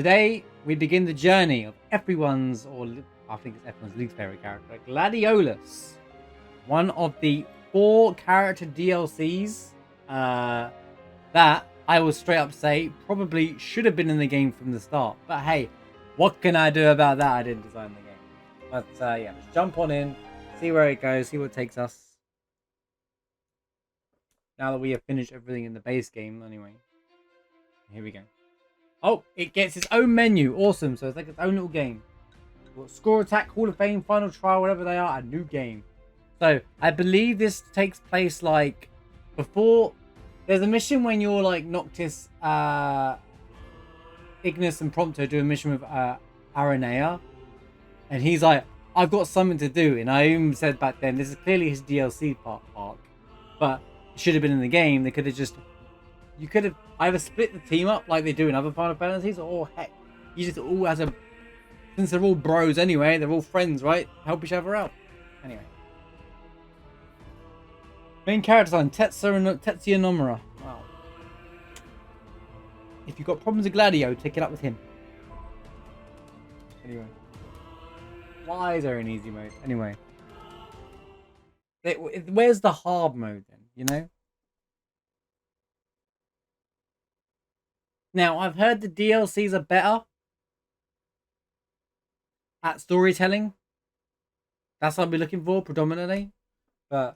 Today, we begin the journey of everyone's, I think it's everyone's least favorite character, Gladiolus. One of the 4 character DLCs that I will straight up say probably should have been in the game from the start. But hey, what can I do about that? I didn't design the game. But yeah, let's jump on in, see where it goes, see what takes us. Now that we have finished everything in the base game, anyway. Here we go. Oh, it gets its own menu. Awesome. So it's like its own little game. Score, attack, Hall of Fame, final trial, whatever they are, a new game. So I believe this takes place like before. There's a mission when you're like Noctis, Ignis, and Prompto do a mission with Aranea. And he's like, I've got something to do. And I even said back then, this is clearly his DLC arc. But it should have been in the game. They could have just... You could have either split the team up like they do in other Final Fantasies, or heck, you just all as a... Since they're all bros anyway, they're all friends, right? Help each other out. Anyway. Main character design, Tetsuya Nomura. Wow. If you've got problems with Gladio, take it up with him. Anyway. Why is there an easy mode? Anyway. Where's the hard mode then, you know? Now, I've heard the DLCs are better at storytelling. That's what I'll be looking for predominantly. But,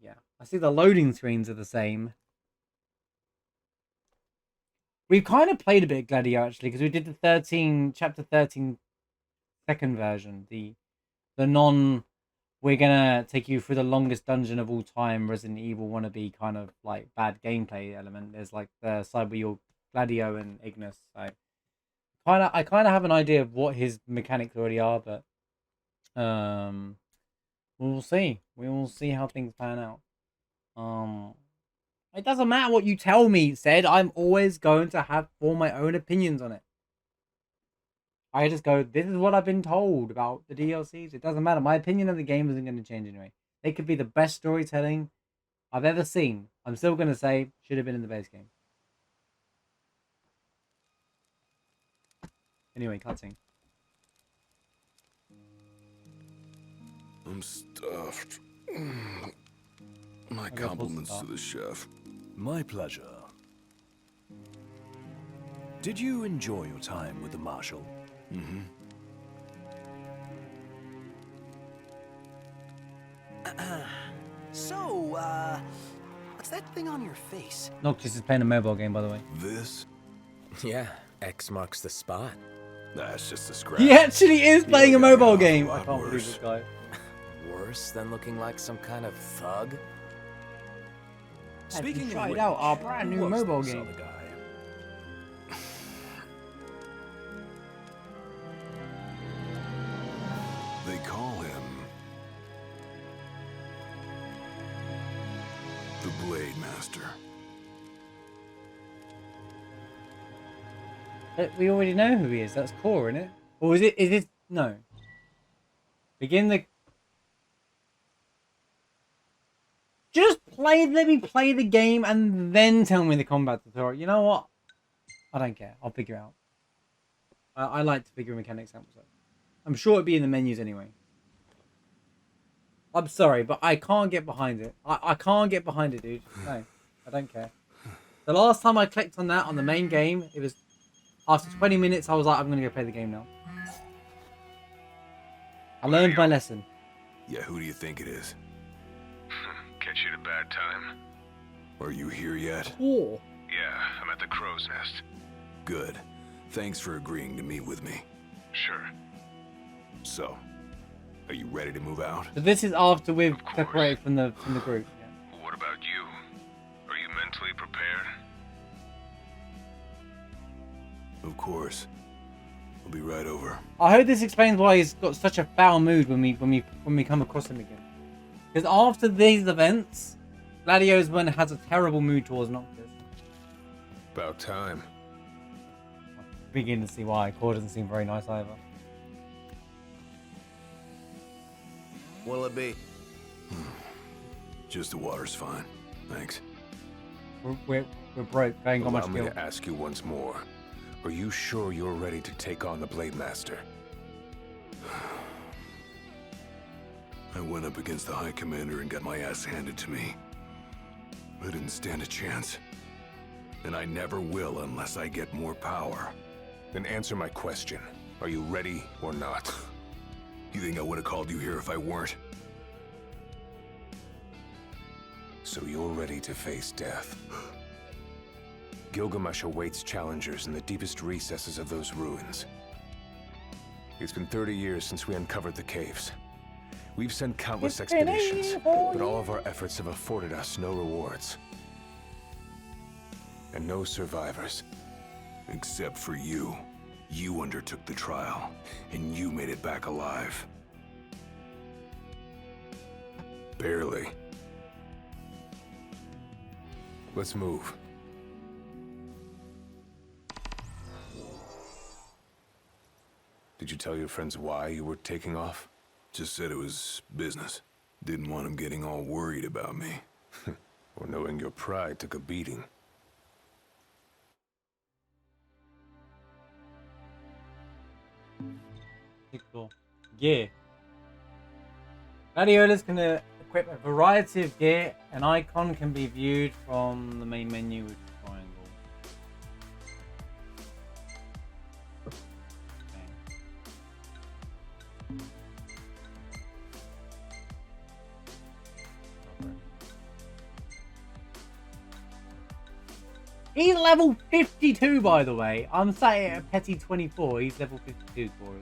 yeah. I see the loading screens are the same. We've kind of played a bit of Gladio, actually, because we did the chapter 13 second version. The non... We're going to take you through the longest dungeon of all time, Resident Evil wannabe kind of like bad gameplay element. There's like the side where you're Gladio and Ignis. So I kind of have an idea of what his mechanics already are, but we'll see. We will see how things pan out. It doesn't matter what you tell me, said. I'm always going to form my own opinions on it. I just go, this is what I've been told about the DLCs. It doesn't matter. My opinion of the game isn't going to change anyway. They could be the best storytelling I've ever seen. I'm still going to say, should have been in the base game. Anyway, cutscene. I'm stuffed. My compliments to the chef. My pleasure. Did you enjoy your time with the Marshal? Mm-hmm. What's that thing on your face? Noctis is playing a mobile game, by the way. This? Yeah, X marks the spot. That's just a scratch. He actually is playing a mobile game. I lot can't believe worse. this guy. Worse than looking like some kind of thug? Speaking tried of which, out our brand new who was mobile this game. other guy? They call him the Blade Master. But we already know who he is. That's core, isn't it? Or is it? No. Begin the... Just let me play the game and then tell me the combat tutorial. You know what? I don't care. I'll figure it out. I like to figure mechanics out. So I'm sure it'd be in the menus anyway. I'm sorry, but I can't get behind it. I can't get behind it, dude. No, I don't care. The last time I clicked on that on the main game, it was... After 20 minutes, I was like, I'm going to go play the game now. I learned my lesson. Yeah, who do you think it is? Catch you at a bad time? Are you here yet? Oh. Yeah, I'm at the Crow's Nest. Good. Thanks for agreeing to meet with me. Sure. So, are you ready to move out? So this is after we've Of course. separated from the group. Yeah. What about you? Are you mentally prepared? Of course. I'll be right over. I hope this explains why he's got such a foul mood when we come across him again. Because after these events, Gladio's one has a terrible mood towards Noctis. About time. I begin to see why. Core doesn't seem very nice either. What'll it be? Just the water's fine. Thanks. We're broke. I ain't got Allow much me skill. to ask you once more. Are you sure you're ready to take on the Blade Master? I went up against the High Commander and got my ass handed to me. I didn't stand a chance. And I never will unless I get more power. Then answer my question. Are you ready or not? You think I would have called you here if I weren't? So you're ready to face death. Gilgamesh awaits challengers in the deepest recesses of those ruins. It's been 30 years since we uncovered the caves. We've sent countless expeditions, but all of our efforts have afforded us no rewards. And no survivors. Except for you. You undertook the trial, and you made it back alive. Barely. Let's move. Did you tell your friends why you were taking off? Just said it was business. Didn't want them getting all worried about me. Or knowing your pride took a beating. Cool. Gear. Gladiolus can equip a variety of gear. An icon can be viewed from the main menu with triangle. Okay. He's level 52, by the way. I'm sat here at petty 24. He's level 52, Corey.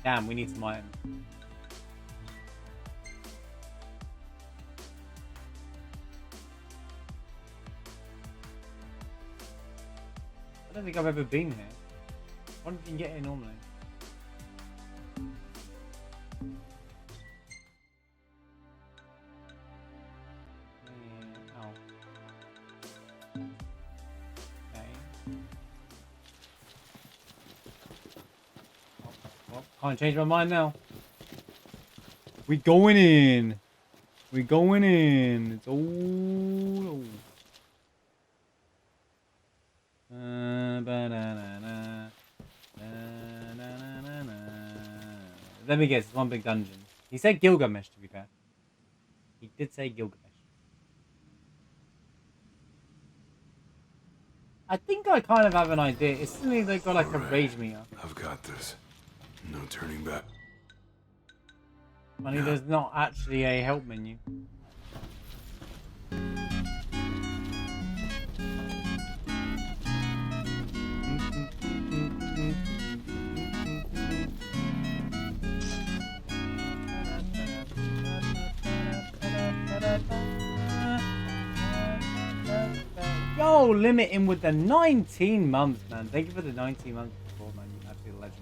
Damn, we need some items. I don't think I've ever been here. Why don't you can get here normally? Yeah, oh. Okay. Well, can't change my mind now. We going in. We going in. It's all. Let me guess. It's one big dungeon. He said Gilgamesh, to be fair. He did say Gilgamesh. I think I kind of have an idea. It's something they've got like a rage meter. I've got this. No turning back. Funny, there's not actually a help menu. Yo, limit him with the 19 months, man. Thank you for the 19 months support, man. You absolute legend.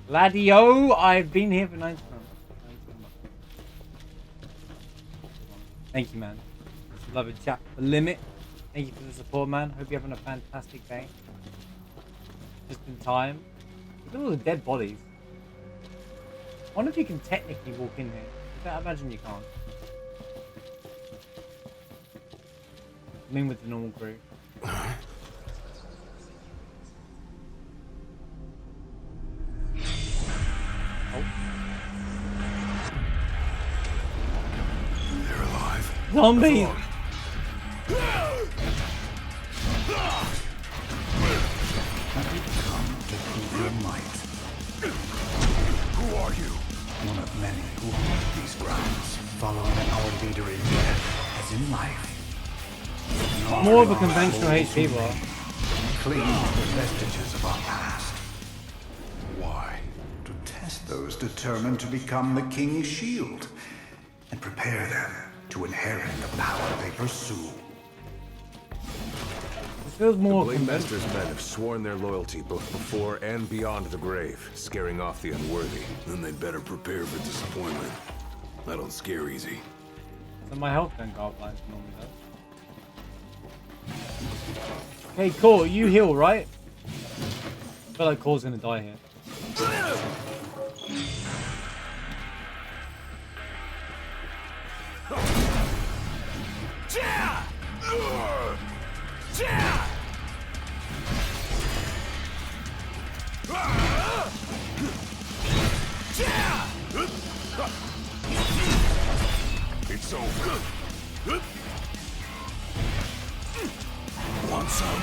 Gladio, I've been here for 19 months. Thank you, man. Love it, chat. The limit. Thank you for the support, man. Hope you're having a fantastic day. Just in time. Look at all the dead bodies. I wonder if you can technically walk in here. I imagine you can't. I mean with the normal crew. They're alive. Zombies! Your might. Who are you? One of many who haunt these grounds, following our leader in death as in life. More of a conventional HP bar. Cling to the vestiges of our past. Why? To test those determined to become the King's shield and prepare them to inherit the power they pursue. It feels The more Blade conventional. Master's men have sworn their loyalty both before and beyond the grave, scaring off the unworthy. Then they'd better prepare for disappointment. I don't scare easy. So my health don't go up like it normally does. Okay, cool. You heal, right? I feel like Core's gonna die here. Yeah! this over. Want some?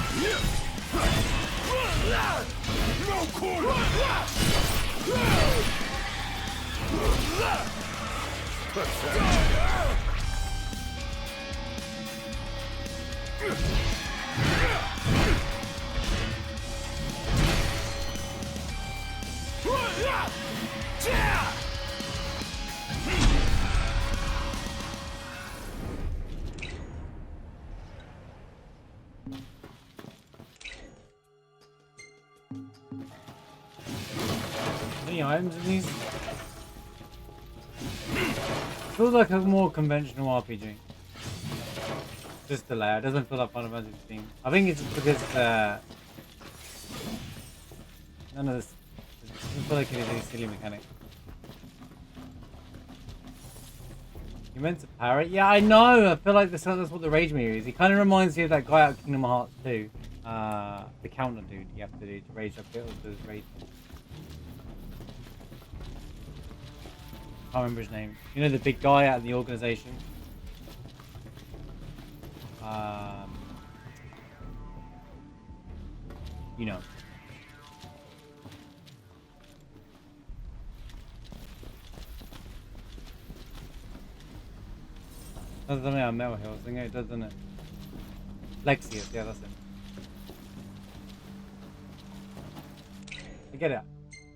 No quarter! Any items in these? Feels like a more conventional RPG. Just the layout. It doesn't feel like Final Fantasy 15. I think it's because none of this. It doesn't feel like it is a silly mechanic. You meant to parry? Yeah, I know. I feel like that's what the rage meter is. He kind of reminds me of that guy out of Kingdom Hearts 2. The counter dude you have to do to rage up to his rage. I can't remember his name. You know the big guy out of the organization? You know. Doesn't it on Metal Hills, I think it does, doesn't it? Lexius, yeah, that's it. I get it.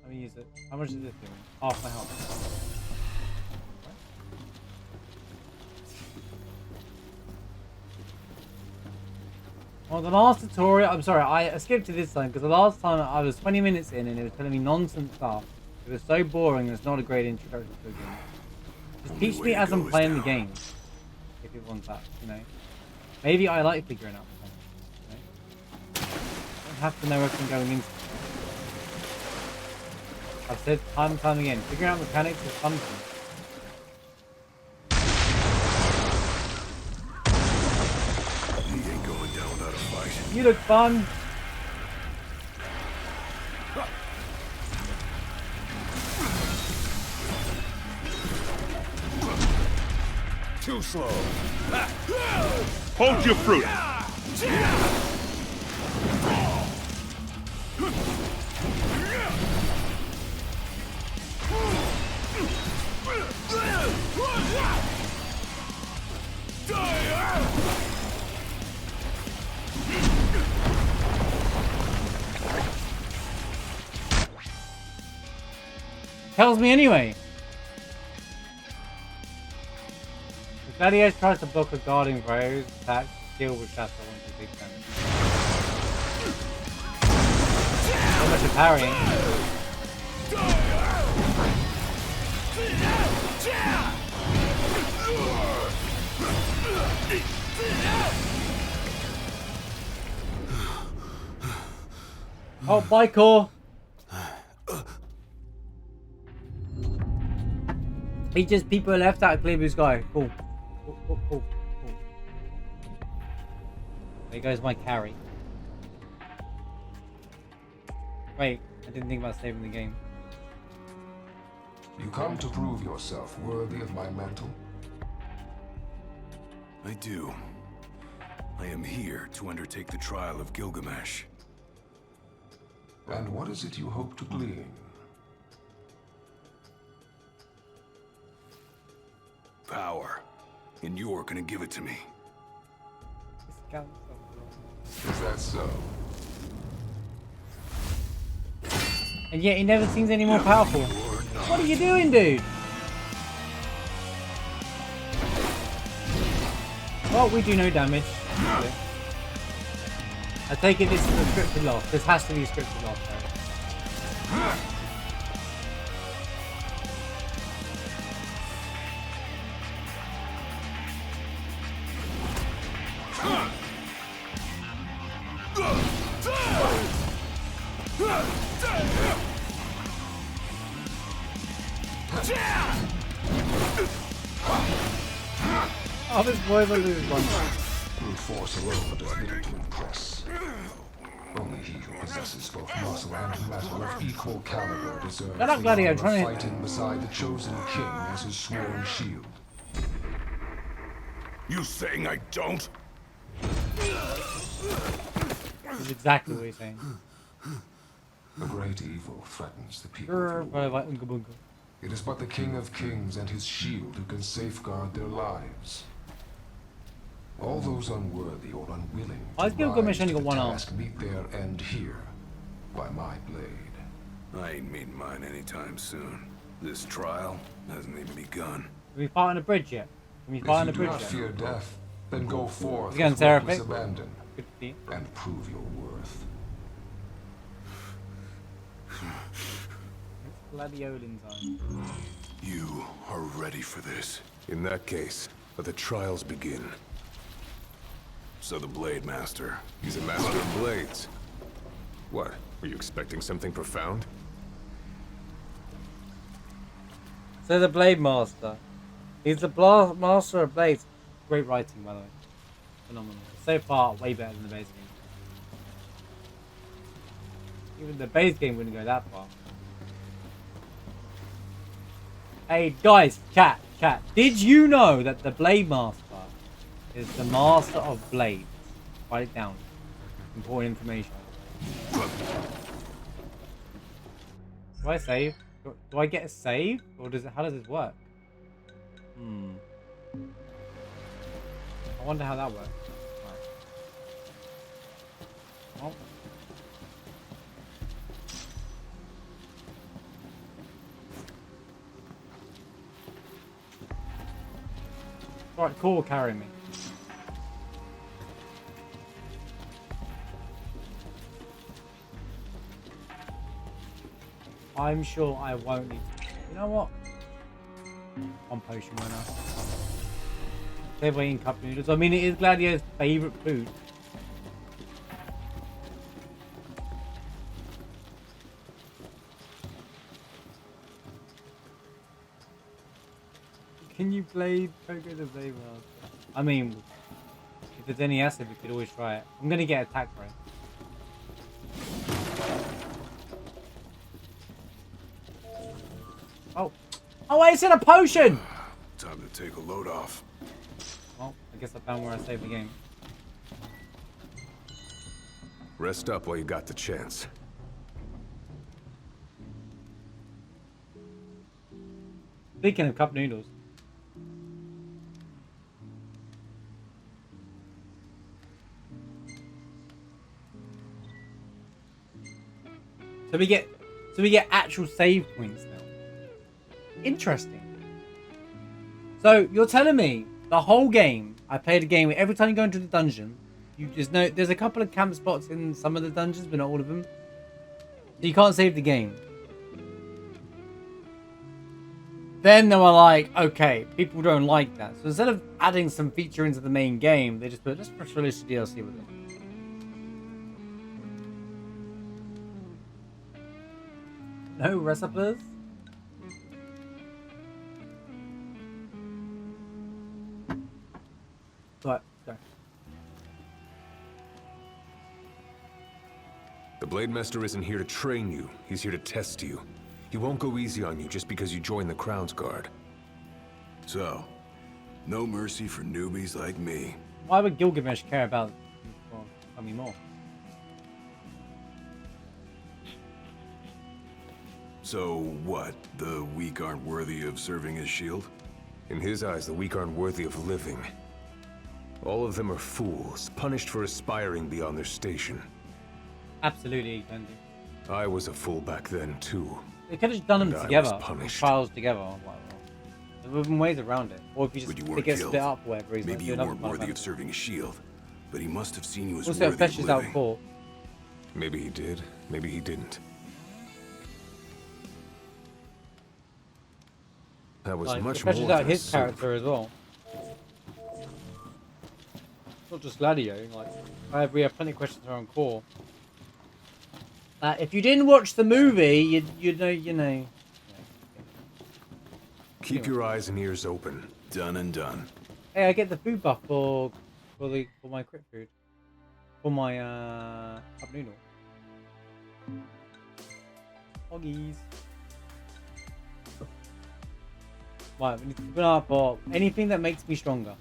Let me use it. How much is this doing? Half my health. Well, the last tutorial, I'm sorry, I skipped to this time because the last time I was 20 minutes in and it was telling me nonsense stuff. It was so boring, it's not a great introduction to the game. Just teach me as I'm playing the game. If it wants that, you know. Maybe I like figuring out the game. You know? I don't have to know everything going into it. I've said time and time again, figuring out mechanics is fun for me. You look fun. Too slow. Hold your fruit. Tells me anyway. The Gladiolus tries to block a guarding Rose attack, deal with Shatter onto big damage. So much of parrying. Oh, bye, Core. He just people left out of Clear Blue Sky. Cool. Cool. There goes my carry. Wait, I didn't think about saving the game. You come to prove yourself worthy of my mantle? I do. I am here to undertake the trial of Gilgamesh. And what is it you hope to glean? Power. And you're gonna give it to me. Is that so? And yet he never seems any more powerful. What are you doing, dude? Well, we do no damage. I take it this is a scripted loss. This has to be a scripted loss, though. Oh, this boy will lose one. Brute force alone does little to impress. Only he who possesses both muscle and metal of equal caliber deserves Shut up, the Gladio, honor of trying to- fighting beside the chosen king as his sworn shield. You saying I don't? That's exactly what he's saying. A great evil threatens the people Grr, of bye, your bye, world. unga bunga. It is but the King of Kings and his shield who can safeguard their lives. All those unworthy or unwilling Why is to Gilgamesh rise only to got the one arm? task meet their end here, by my blade. I ain't meeting mine anytime soon. This trial hasn't even begun. Have we fight on a bridge yet? Can we If fight on you a do bridge not yet? fear death, then go forth Again, with reckless Seraphic. abandon Good to see you. and prove your worth. It's Gladiolin time. You are ready for this. In that case, let the trials begin. So the Blade Master. He's a master of blades. What? Were you expecting something profound? So the Blade Master. He's the Master of Blades. Great writing, by the way. Phenomenal. So far, way better than the base game. Even the base game wouldn't go that far. Hey, guys, chat. Did you know that the Blade Master is the Master of Blades? Write it down. Important information. Do I save? Do I get a save? Or does it? How does this work? I wonder how that works. Right. Oh. Right, cool, carry me. I'm sure I won't need to. You know what? One potion winner. They're eating cup noodles. I mean, it is Gladio's favourite food. Can you play Pogo the Blade Master? I mean, if there's any acid, we could always try it. I'm gonna get attack for it. Oh wait, it's in a potion! Time to take a load off. Well, I guess I found where I saved the game. Rest up while you got the chance. Speaking of cup noodles. So we get actual save points now. Interesting. So you're telling me the whole game, I played a game where every time you go into the dungeon, you just know there's a couple of camp spots in some of the dungeons, but not all of them. So you can't save the game. Then they were like, okay, people don't like that. So instead of adding some feature into the main game, they just put, let's just release the DLC with it. No recipes? Right, go. The Blade Master isn't here to train you. He's here to test you. He won't go easy on you just because you joined the Crown's Guard. So, no mercy for newbies like me. Why would Gilgamesh care about... Well, tell me more. So what? The weak aren't worthy of serving as shield? In his eyes, the weak aren't worthy of living. All of them are fools, punished for aspiring beyond their station. Absolutely, Glendy. I was a fool back then, too. They could have just done them And I together. was punished. Trials together. Like, well, there would have been ways around it. Or if you But just you they weren't get killed. split up, or whatever. Maybe you weren't worthy of serving as shield, but he must have seen you as Also, it worthy of fleshes out living. core. Maybe he did, maybe he didn't. That was Like, much it more fleshes out than a his soup. character as well. Not just Gladio. Like, we have plenty of questions around core. If you didn't watch the movie, you know. Keep your eyes and ears open. Done and done. Hey, I get the food buff for my crit food, for my cup noodle. Hoggies. Right, we need to keep an eye out for anything that makes me stronger.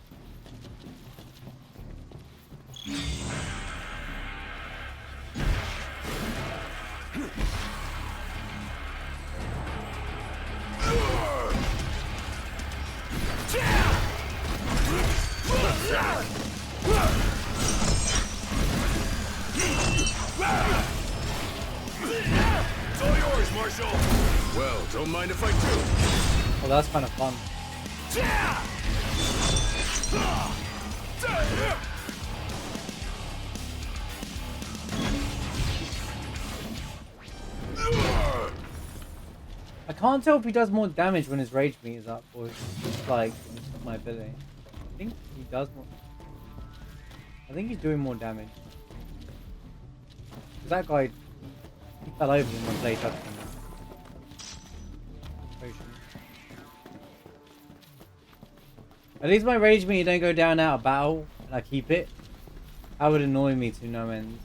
It's all yours, Marshal. Well, don't mind if I do. Oh, that's kind of fun. I can't tell if he does more damage when his rage meter is up, or if it's just like my ability. I think he does more. I think he's doing more damage. Cause that guy, he fell over when one blade touched him. Potion. At least my rage meter don't go down out of battle, and I keep it. That would annoy me to no end.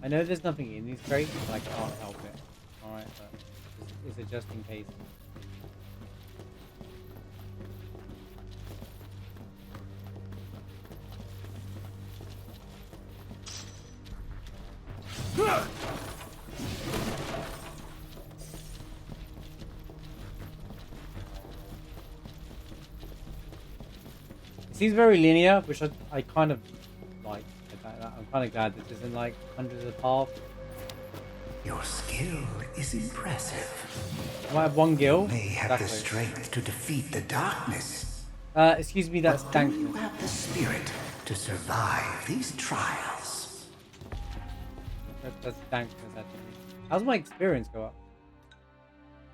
I know there's nothing in these crates, but I can't help it. Alright, but it's a just in case. It seems very linear, which I kind of like. I'm kind of glad this isn't like hundreds of paths. Your skill is impressive. I might have one gil. You may have the strength to defeat the darkness. Excuse me, that's But do you Dank. have the spirit to survive these trials? That's Dank. How's my experience go up?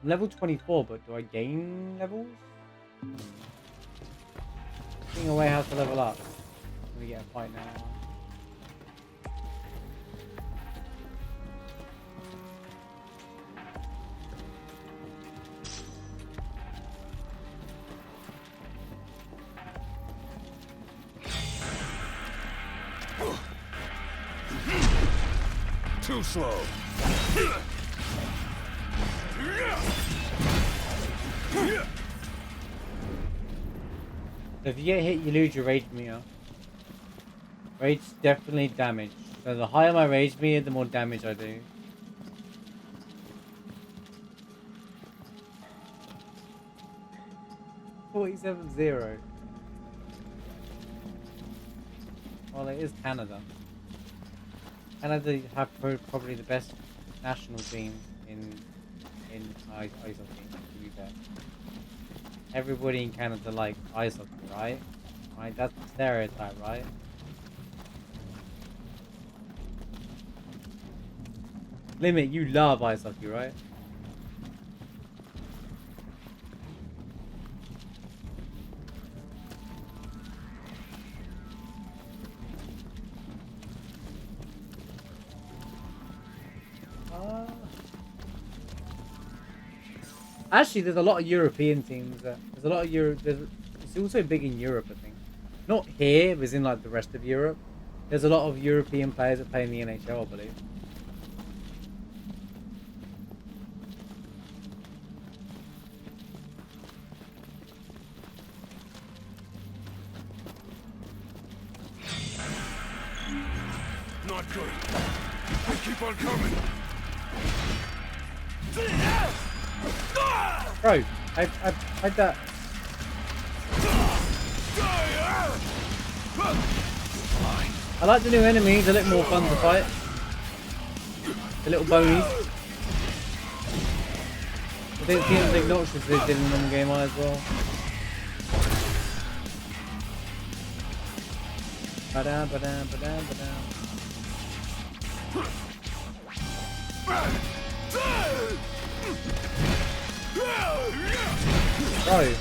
I'm level 24, but do I gain levels? Thinking away how to level up. Let me get a fight now. Too slow. So if you get hit, you lose your rage meter. Rage definitely damage. So the higher my rage meter, the more damage I do. $47-0. Well, it is Canada. Canada have probably the best national team in ice hockey, to be fair. Everybody in Canada like ice hockey, right? Right, that's the stereotype, right? Limit, you love ice hockey, right? Actually, there's a lot of European teams. There's a lot of it's also big in Europe, I think. Not here, but in like the rest of Europe. There's a lot of European players that play in the NHL, I believe. Not good. They keep on coming. Bro, I that. I like the new enemies, a little more fun to fight. The little bonies. I think seems as obnoxious as they did in the normal game as well. Ba-da, ba-da, ba-da, ba-da. Bro.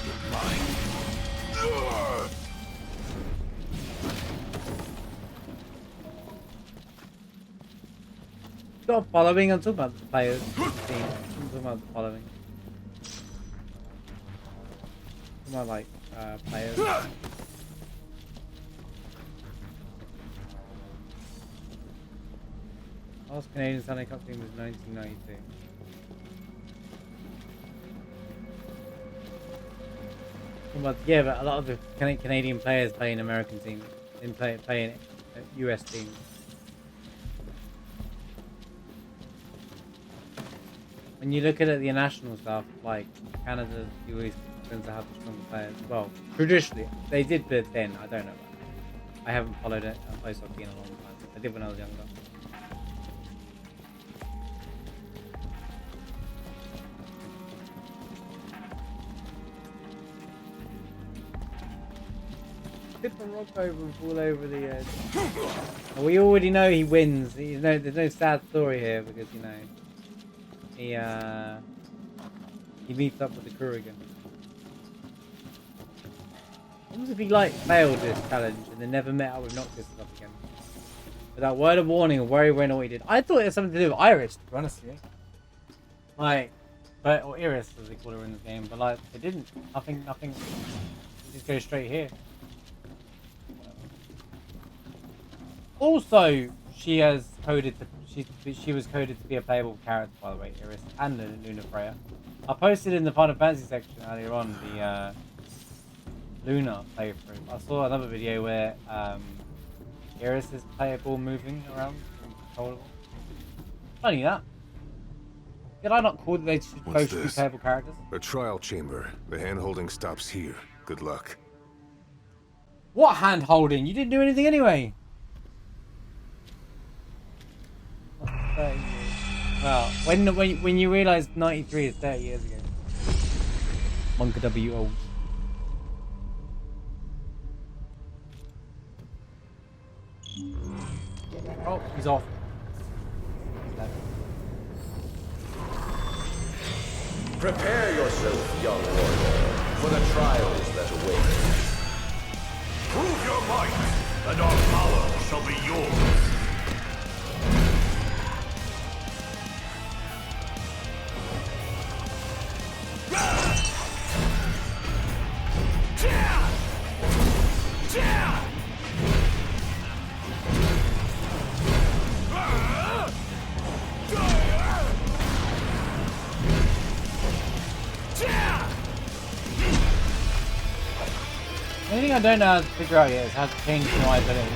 Stop following. I'm talking about the players. I'm talking about the following. I'm talking about like players. Last Canadian Stanley Cup team was 1992. But yeah, but a lot of the Canadian players play in American teams, and play in US teams. When you look at the national stuff, like Canada, you always tend to have the stronger players. Well, traditionally, they did build then. I don't know about that. I haven't followed it on ice hockey in a long time. I did when I was younger. Tip the rock over and fall over the edge. And we already know he wins. There's no sad story here because he meets up with the crew again. What if he failed this challenge and then never met up with Noctis and stuff again? Without word of warning of where he went or what he did. I thought it had something to do with Iris, to be honest with you. Or Iris as they call her in this game, but it didn't. Nothing. It just goes straight here. Also, she was coded to be a playable character, by the way, Iris and Luna Freya. I posted in the Final Fantasy section earlier on the Luna playthrough. I saw another video where Iris is playable, moving around and controllable. Funny that. Did I not call that they should both be playable characters? A trial chamber. The hand-holding stops here. Good luck. What hand-holding? You didn't do anything anyway. 30 years. Well, when you realise 93 is 30 years ago. Monka W old. Oh, he's off. Prepare yourself, young warrior, for the trials that await. Prove your might, and our power shall be yours. The only thing I don't know how to figure out yet is how to change my ability.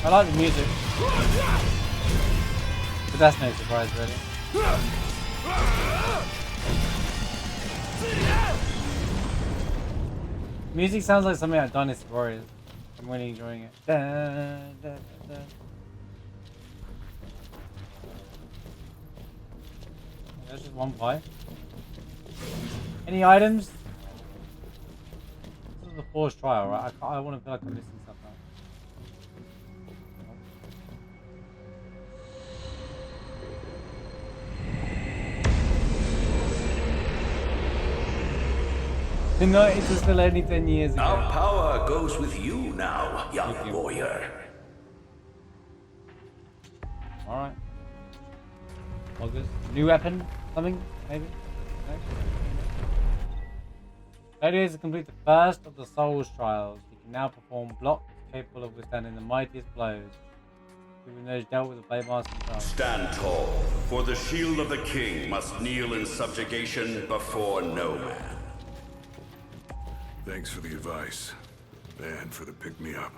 I like the music, but that's no surprise really. Music sounds like something like Dynasty Warriors. I'm really enjoying it. Da, da, da, da. There's just one pie. Any items? This is the forced trial, right? I want to feel like I'm missing stuff out. No, it was still only 10 years ago. Our power goes with you now, young warrior. Alright. What's this? New weapon? Something? Maybe? No? Failure to complete the first of the Souls trials. You can now perform blocks capable of withstanding the mightiest blows. Even those dealt with the Blade themselves. Stand tall, for the shield of the king must kneel in subjugation before no man. Thanks for the advice, and for the pick-me-up.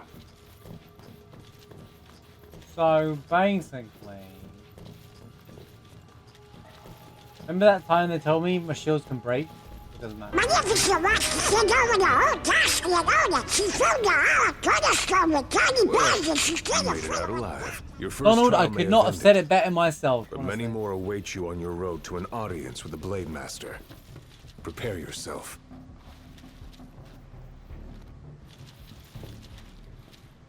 So, basically... Remember that time they told me my shields can break? It doesn't matter. You made it out alive. Your first Donald, trial I may could not have ended, said it better myself. but honestly. many more await you on your road to an audience with the Blade Master. Prepare yourself.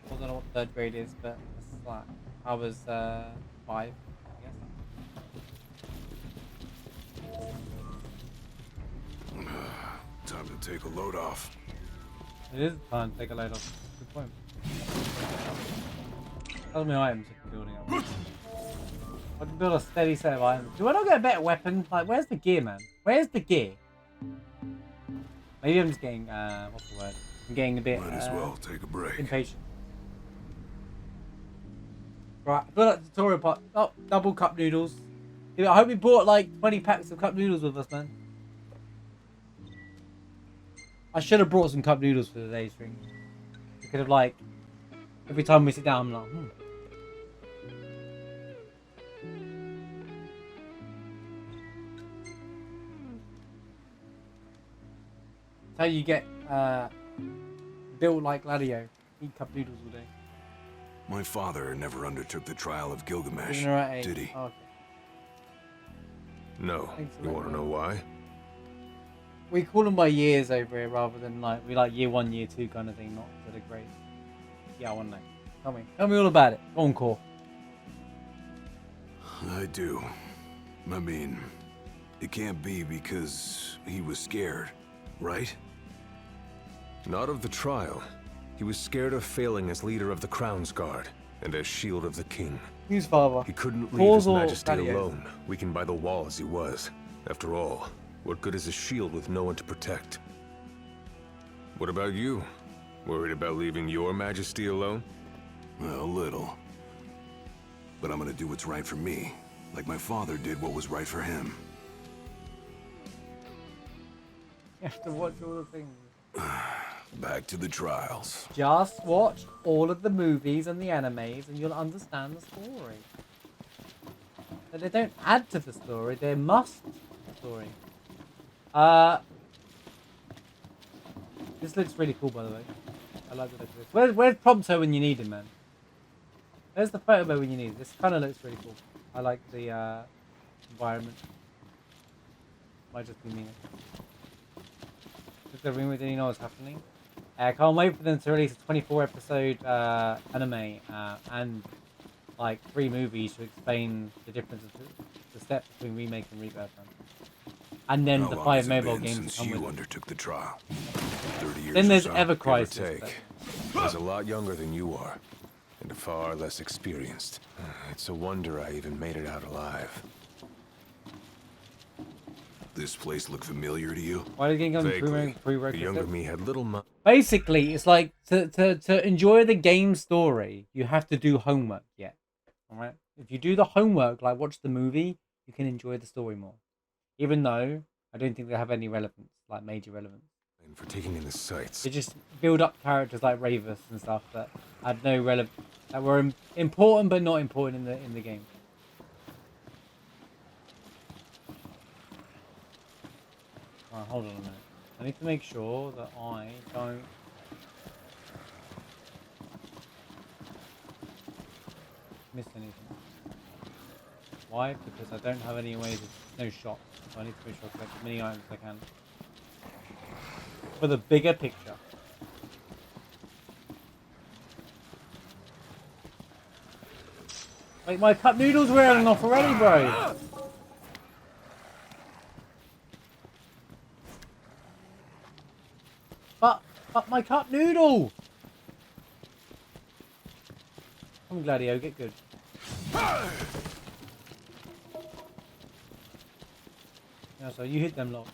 I don't know what third grade is, but it's like I was 5, I guess. Time to take a load off. It is time to take a load off. Good point. How many items I can building up? I can build a steady set of items. Do I not get a better weapon? Like, where's the gear, man? Where's the gear? Maybe I'm just getting what's the word? I'm getting a bit Might as well take a break. impatient. Right, I feel like the tutorial part. Oh, double cup noodles. Dude, I hope we brought like 20 packs of cup noodles with us, man. I should have brought some cup noodles for today's drink. We could have like, every time we sit down, I'm like, That's how you get built like Gladio. Eat cup noodles all day. My father never undertook the trial of Gilgamesh, Even at 8. did he? Oh, okay. No. Thanks for You letting want to me know why? We call them by years over here rather than like, we like year 1, year 2 kind of thing, not for the grade. Yeah, I want to know. Tell me all about it. Go on, Core. I do. I mean, it can't be because he was scared, right? Not of the trial. He was scared of failing as leader of the Crown's Guard and as shield of the king. Who's father? He couldn't leave Cores his or majesty Gladios? alone, weakened by the wall as he was. After all, what good is a shield with no one to protect? What about you? Worried about leaving your majesty alone? Well, a little. But I'm gonna do what's right for me, like my father did what was right for him. You have to watch all the things. Back to the trials. Just watch all of the movies and the animes and you'll understand the story. But they don't add to the story, they must story. This looks really cool, by the way. I like the look of this. Where's Prompto when you need him, man? There's the photo when you need it. This kind of looks really cool. I like the environment. Might just be me. Just the room, didn't you know what's happening? I can't wait for them to release a 24 episode anime and like 3 movies to explain the difference of the steps between remake and rebirth. Man. And then How the long 5 has it mobile been games since come with you it. undertook the trial? 30 years Then or there's so? Ever Give or Crisis. take. He's a lot younger than you are, and far less experienced. It's a wonder I even made it out alive. This place look familiar to you? Why did it get on Vaguely, the prerequisite? younger me had little Basically, it's like to enjoy the game story, you have to do homework. Yeah, all right. If you do the homework, like watch the movie, you can enjoy the story more. Even though I don't think they have any relevance, like major relevance. for taking in the sights. They just build up characters like Ravus and stuff that had no that were important but not important in the game. Alright, hold on a minute. I need to make sure that I don't miss anything. Why? Because I don't have any ways of no shots. So I need to make sure I collect as many items as I can. For the bigger picture. Like my cup noodles wearing off already, bro. But my cup noodle. Come on, Gladio, get good. Yeah, so you hit them lot.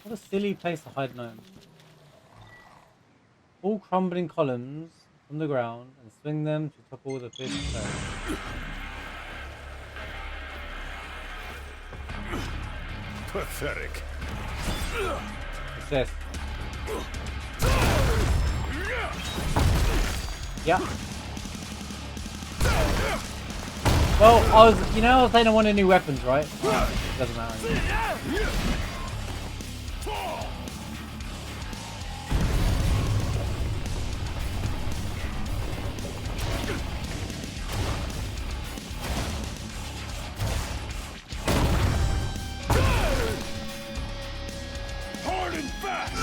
What a silly place to hide gnome. All crumbling columns from the ground and swing them to topple the fifth stone. Pathetic. Success. Yeah. Well, I was saying I wanted new weapons, right? It doesn't matter anymore. Hard and fast!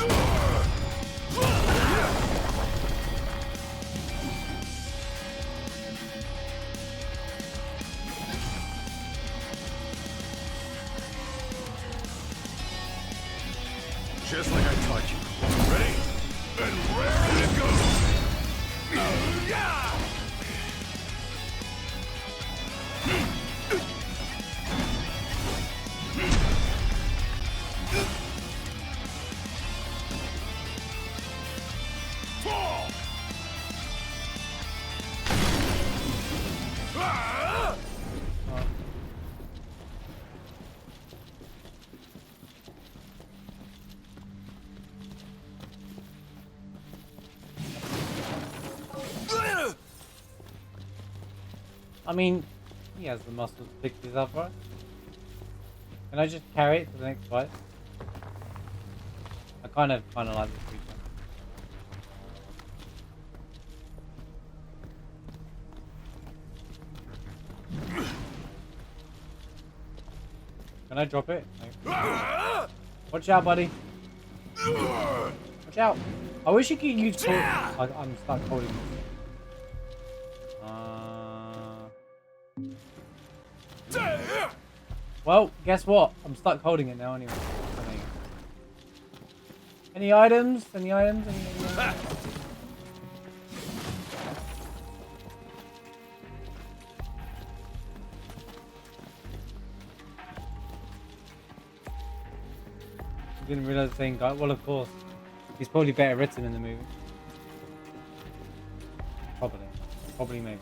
I mean, he has the muscles to pick this up, right? Can I just carry it to the next fight? I kind of like this creature. Can I drop it? No. Watch out, buddy. Watch out. I wish you could use I'm stuck holding this. Well, guess what? I'm stuck holding it now anyway. Any items? Any items? Any items? Didn't realize the same guy. Well, of course. He's probably better written in the movie. Probably. Probably, maybe.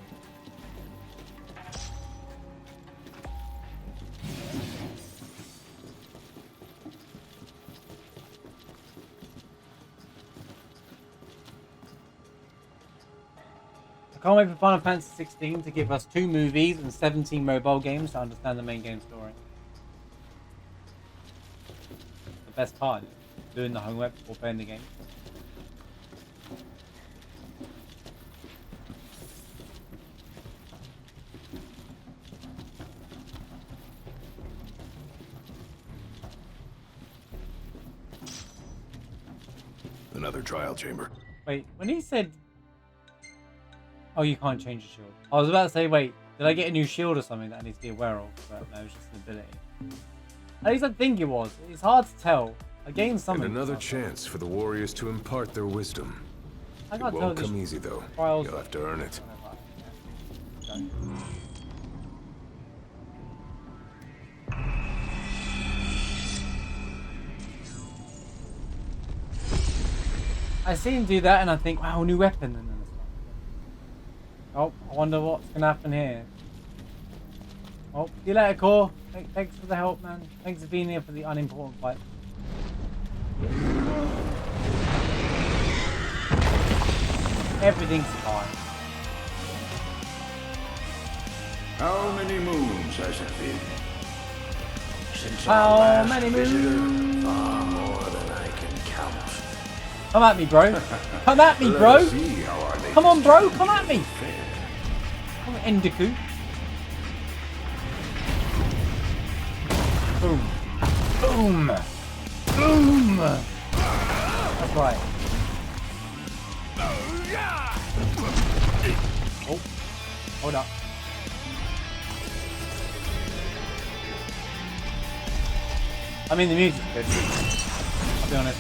I can't wait for Final Fantasy 16 to give us 2 movies and 17 mobile games to understand the main game story. The best part is doing the homework before playing the game. Another trial chamber. Wait, when he said... Oh, you can't change your shield. I was about to say, wait, did I get a new shield or something that I need to be aware of? But no, it's just an ability. At least I think it was. It's hard to tell. I gained something. And another chance for the warriors to impart their wisdom. I It can't tell won't this come easy, though. trials. You'll have to earn it. I see him do that and I think, wow, new weapon. And then it's like, oh, I wonder what's going to happen here. Oh, see you later, Core. Thanks for the help, man. Thanks for being here for the unimportant fight. Everything's fine. How many moons has it been? Since How our last many visitor? moons? Far more than I can count. Come at me, bro. Come at me, Let bro. us see how our Come on, latest bro. champion Come at me. fared. Come on, Endeku. Boom. Boom. Boom. That's right. Oh. Hold up. I mean, the music's good. I'll be honest.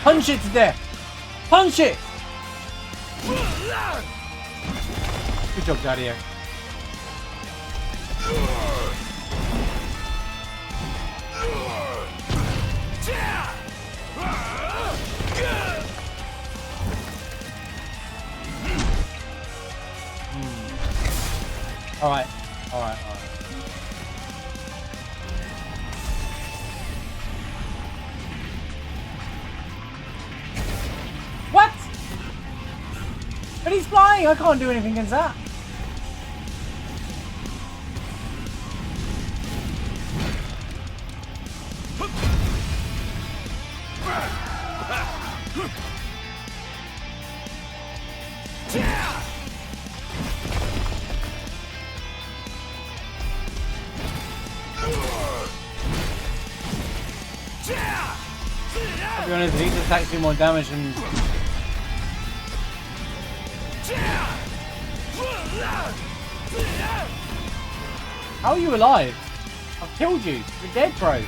Punch it to death! Punch it! Good job, Gladio. Alright, alright. What? But he's flying! I can't do anything against that. I'll be honest, these attacks do more damage than... How are you alive? I've killed you. You're dead, bro.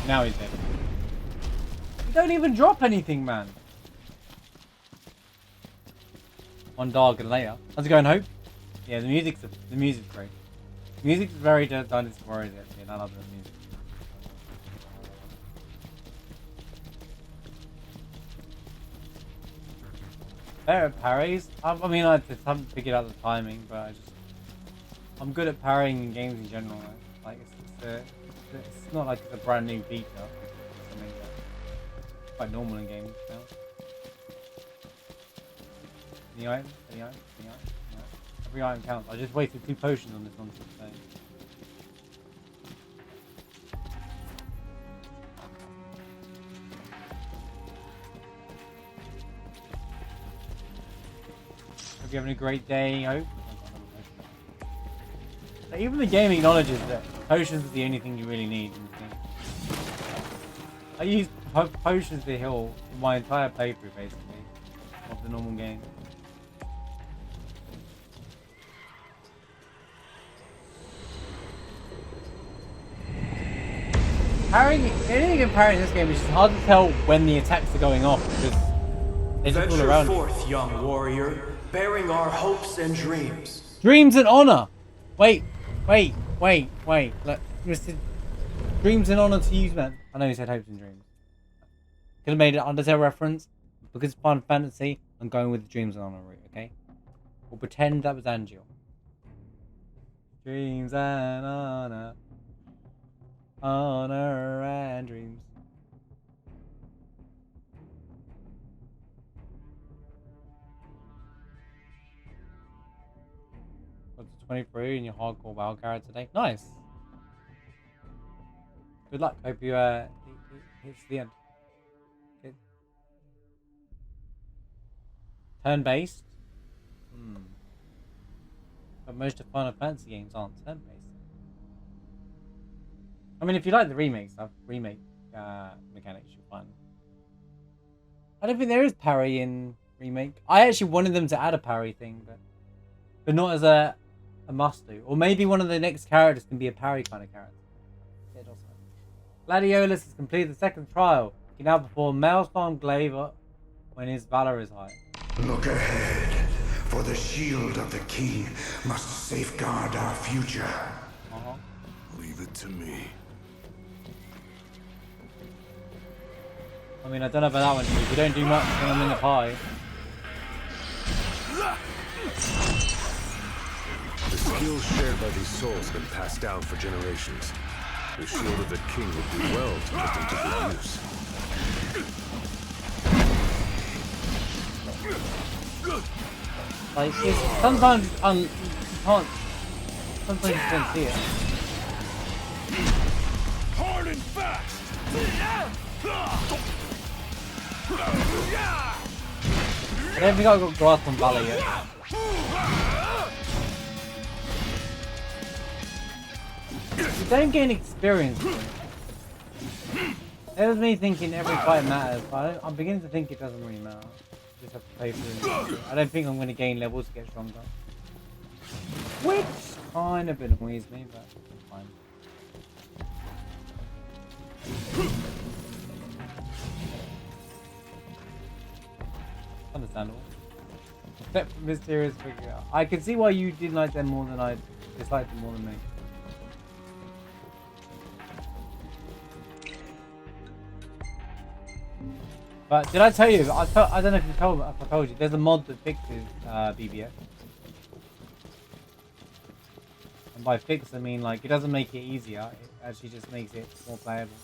Now he's dead. You don't even drop anything, man. On Dark and later. How's it going, Hope? Yeah, the music's great. The music's very Dynasty Warriors actually, and I love the music. Better at parries. I mean, I just haven't figured out the timing, but I'm good at parrying in games in general. Like it's not like it's a brand new feature. It's something that's quite normal in games now. Any item? Any item? Any item? Any item? Every item counts. I just wasted 2 potions on this nonsense thing. Hope you're having a great day, Hope. Like, even the game acknowledges that potions are the only thing you really need in the game. I used potions to heal my entire playthrough, basically, of the normal game. Parrying, anything in parrying in this game is just hard to tell when the attacks are going off because they're just all Venture around. forth, young warrior, bearing our hopes and dreams. Dreams and honor. Wait. Look, Mr. Dreams and honor to you, man. I know you said hopes and dreams. Could have made an Undertale reference because it's Final Fantasy. I'm going with the dreams and honor route. Okay. We'll pretend that was Angel. Dreams and honor. Honor and dreams. What's 23 in your hardcore WoW character today? Nice. Good luck. Hope you hits the end. Good. Turn based. But most of Final Fantasy games aren't turn based. I mean, if you like the remake stuff, mechanics, you'll find. I don't think there is parry in remake. I actually wanted them to add a parry thing, but not as a must do. Or maybe one of the next characters can be a parry kind of character. It also. Gladiolus has completed the second trial. He can now perform Maelstrom Glaive when his valor is high. Look ahead, for the shield of the king must safeguard our future. Leave it to me. I mean, I don't know about that one, because we don't do much when I'm in the pie. The skills shared by these souls have been passed down for generations. The shield of the king would do well to put them to good use. Like, sometimes you can't. Sometimes you can't see it. Hard and fast! I don't think I got grasp on Valor yet. You don't gain experience. That was me thinking every fight matters, but I'm beginning to think it doesn't really matter. You just have to play through. I don't think I'm going to gain levels to get stronger. Which kind of annoys me, but it's fine. Understandable. Except for mysterious figure. I can see why you didn't like them more than I disliked them more than me. But did I tell you? I don't know if I told you. There's a mod that fixes BBS. And by fix I mean like it doesn't make it easier. It actually just makes it more playable.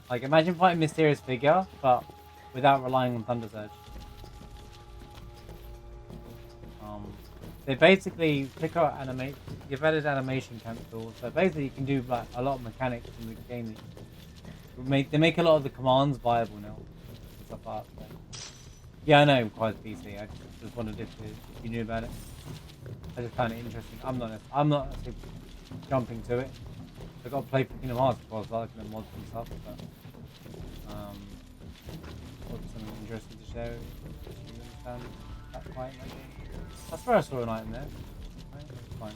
Like imagine fighting mysterious figure, but without relying on Thunder Surge. They basically pick out animate. You've added animation cancel, so basically you can do like a lot of mechanics in the game. They make a lot of the commands viable now. Stuff like that. Yeah, I know it requires PC. I just wondered if you knew about it. I just found it interesting. I'm not actually jumping to it. I got to play Kingdom Hearts before I was looking at mods and stuff, but what's something interesting to show? You understand that fight in that game? I swear I saw an item there. Right? It's fine.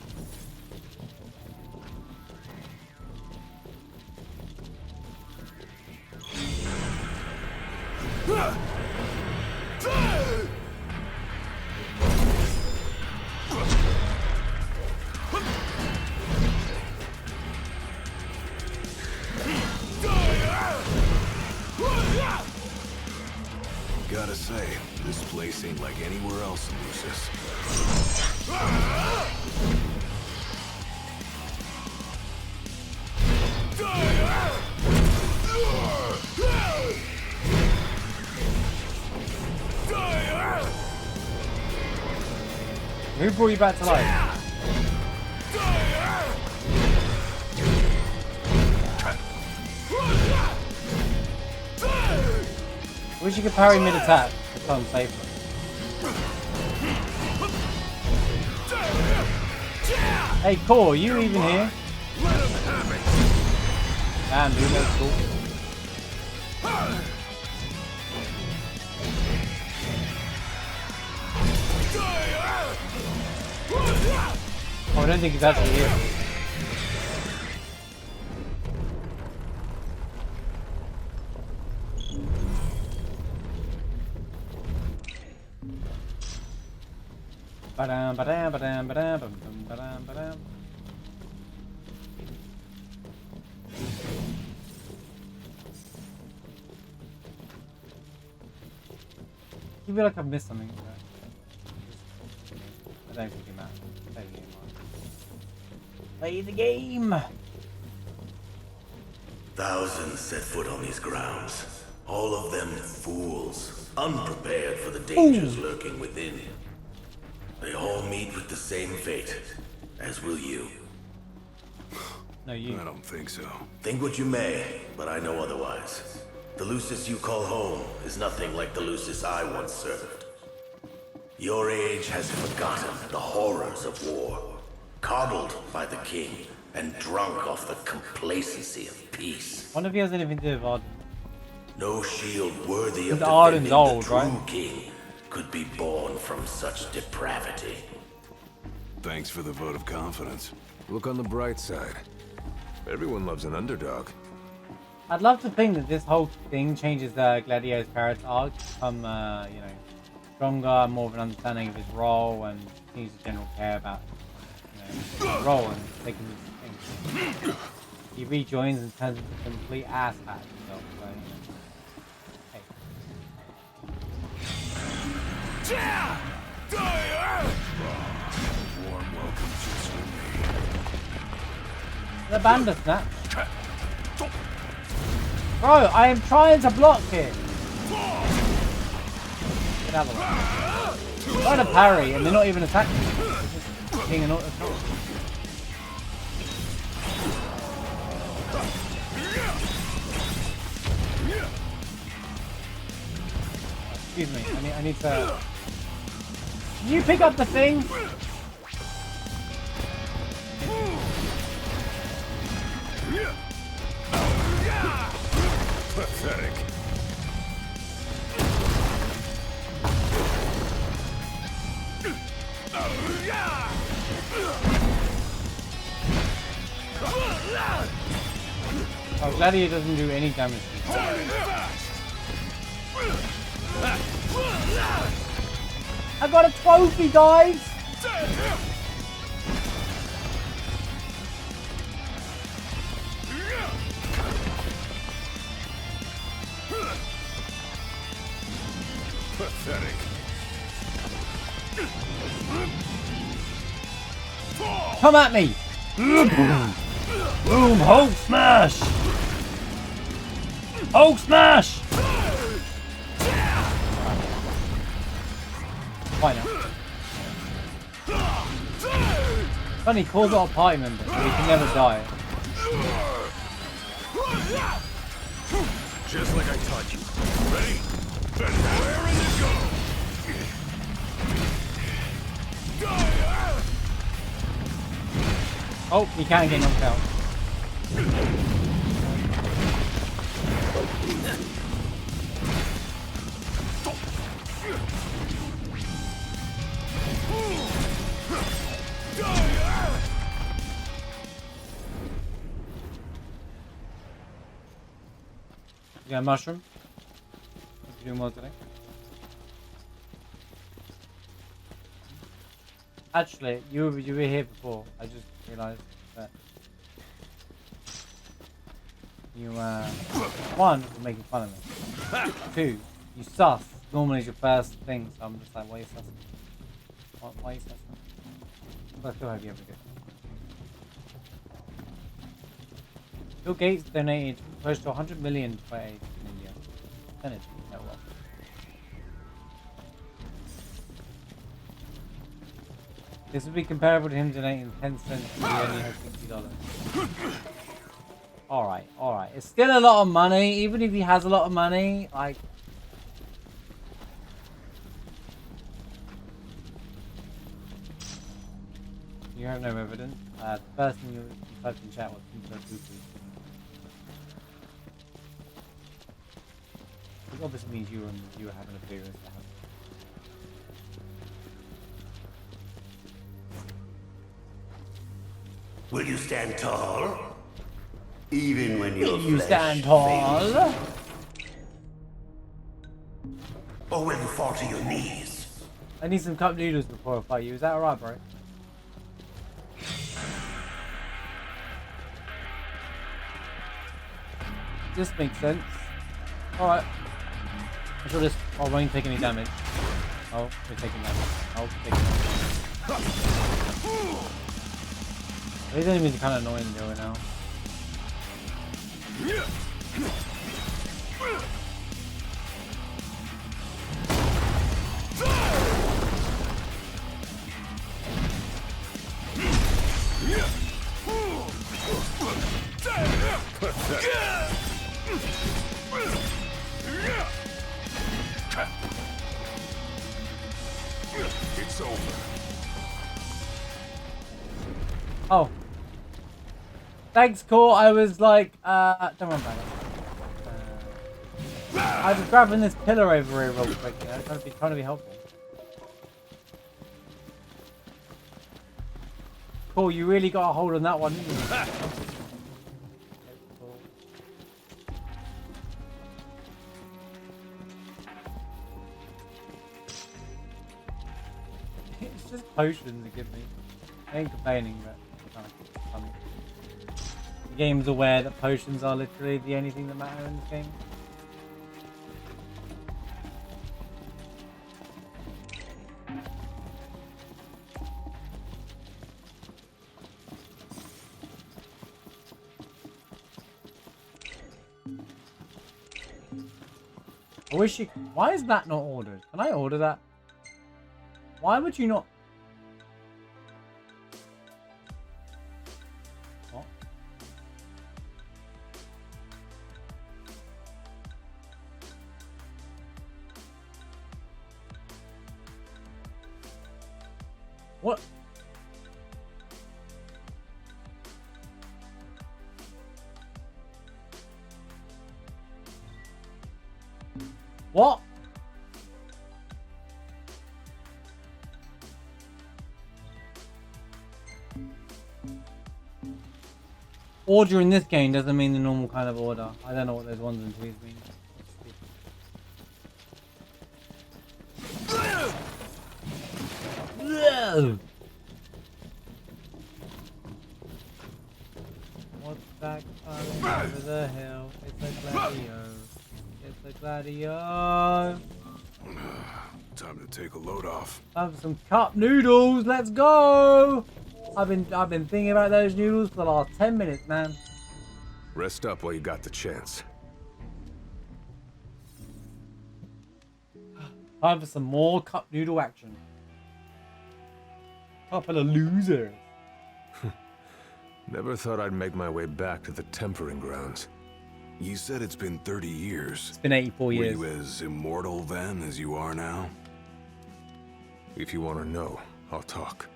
like anywhere else in Lucis. Who brought you back to life? Wish you could parry mid-attack to come safer. Hey, Core, you even here? Damn, dude, that's cool. Oh, I don't think he's actually here. Ba-dam, ba-dam, ba-dam, ba-dam, ba-dam, ba-dam, ba-dam. I feel like I've missed something. I don't think it matters. Play the game, Mark. Play the game! Thousands set foot on these grounds. All of them fools, unprepared for the dangers lurking within. They all meet with the same fate, as will you. No, you. I don't think so. Think what you may, but I know otherwise. The Lucis you call home is nothing like the Lucis I once served. Your age has forgotten the horrors of war, coddled by the king, and drunk off the complacency of peace. I wonder if he has anything to do with Arden. No shield worthy of Arden's defending old, the true right? king could be born from such depravity. Thanks for the vote of confidence. Look on the bright side. Everyone loves an underdog. I'd love to think that this whole thing changes Gladio's character arc to become, you know, stronger, more of an understanding of his role, and seems to generally care about, you know, his role and taking these things. He rejoins and turns into a complete asshat himself. So, you know. Warm welcome just for me. The Bandersnatch. Bro, I am trying to block here. Get out of the way. I'm trying to parry and they're not even attacking me. They're just being an auto attack. Excuse me, I need to... Did you pick up the thing? Pathetic. Oh, Gladiator doesn't do any damage. I got a trophy, guys! Pathetic. Come at me! Boom! Hulk smash! Hulk smash! Why not? Funny, Core's got a party member, so he can never die. Just like I taught you. Ready? Then raring to go! Oh, he can't get knocked out. You got a mushroom? What's you doing more today? Actually, you were here before. I just realised that you one, were making fun of me. Two, you sus. normally is your first thing, so I'm just like, why are you sussing? Why are you sussing? But I still hope you have a good. Bill Gates donated close to 100 million to fight AIDS in India. Percentage. Oh well. This would be comparable to him donating 10 cents and he only has $60. Alright, alright. It's still a lot of money, even if he has a lot of money, like... You have no evidence. The first thing you typed in chat was Pizza Fufu. Which obviously means you were having a beer as to have. Will you stand tall? Even when your You flesh stand tall. fails? Or will you fall to your knees? I need some cup noodles before I fight you. Is that alright, bro? This makes sense. Alright. I'm sure this... Oh, we won't take any damage. Oh, we're taking damage. Oh, we're taking damage. These enemies are kind of annoying going now. It's over. Oh. Thanks, Core. I was like, don't worry about it. I was grabbing this pillar over here real quick, you know, trying to be helpful. Cool, you really got a hold on that one, didn't you? It's just potions that give me. I ain't complaining, but it's kind of funny. The game's aware that potions are literally the only thing that matter in this game. I wish you... Why is that not ordered? Can I order that? Why would you not... What? What? What? Order in this game doesn't mean the normal kind of order. I don't know what those ones and twos mean. What's that coming over the hill? It's a gladio. It's a gladio. Time to take a load off. Have some cup noodles. Let's go. I've been thinking about those noodles for the last 10 minutes, man. Rest up while you got the chance. Time for some more cup noodle action. Couple of losers. Never thought I'd make my way back to the tempering grounds. You said it's been 30 years. It's been 84 years. Were you as immortal then as you are now? If you want to know, I'll talk.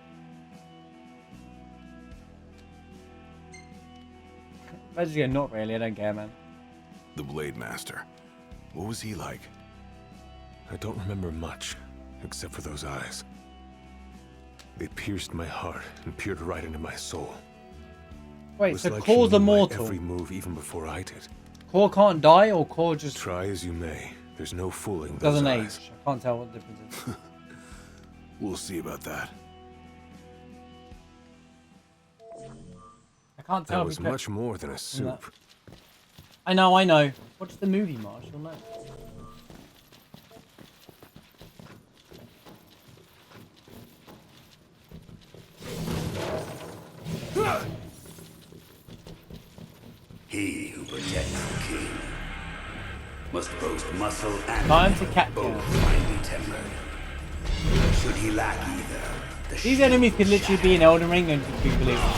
Actually, not really. I don't care, man. The Blade Master. What was he like? I don't remember much, except for those eyes. They pierced my heart and peered right into my soul. Wait, so like Core's she knew my immortal? every move even before I did. Core can't die, or Core just Try as you may, there's no fooling those doesn't eyes. age? I can't tell what the difference is. We'll see about that. I can't tell. That was much more than a soup. I know. Watch the movie, Marsh. You'll know. He who protects the king must boast muscle and Time to catch both him. finely tempered. Should he lack either, the These enemies could literally be in Elden Ring and just be believable.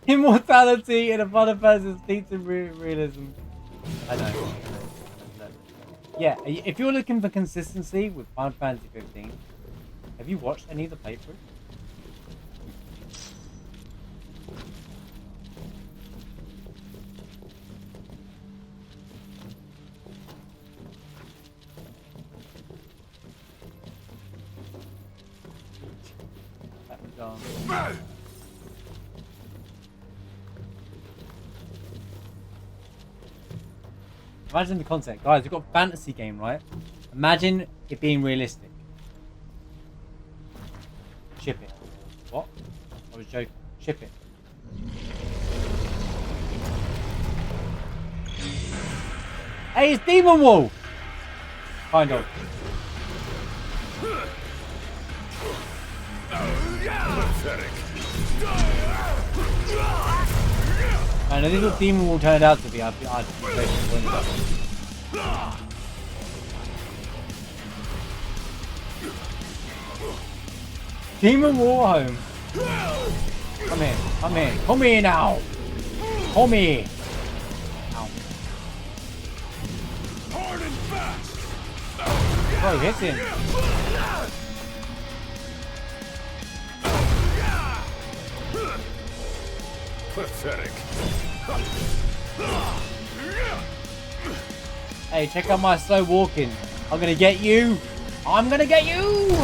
Immortality in a Final Fantasy speaks of realism. I know. Yeah, if you're looking for consistency with Final Fantasy 15, have you watched any of the playthroughs? That was gone. Imagine the concept. Guys, we've got a fantasy game, right? Imagine it being realistic. Ship it. What? I was joking. Ship it. Hey, it's Demon Wall! Kind of. And this is what Demon Wall turned out to be. I'd be very disappointed about it. Demon Wall home. Come here. Come here. Come here now. Come here. Ow. Oh, hit him. Pathetic. Hey, check out my slow walking. I'm gonna get you. I'm gonna get you.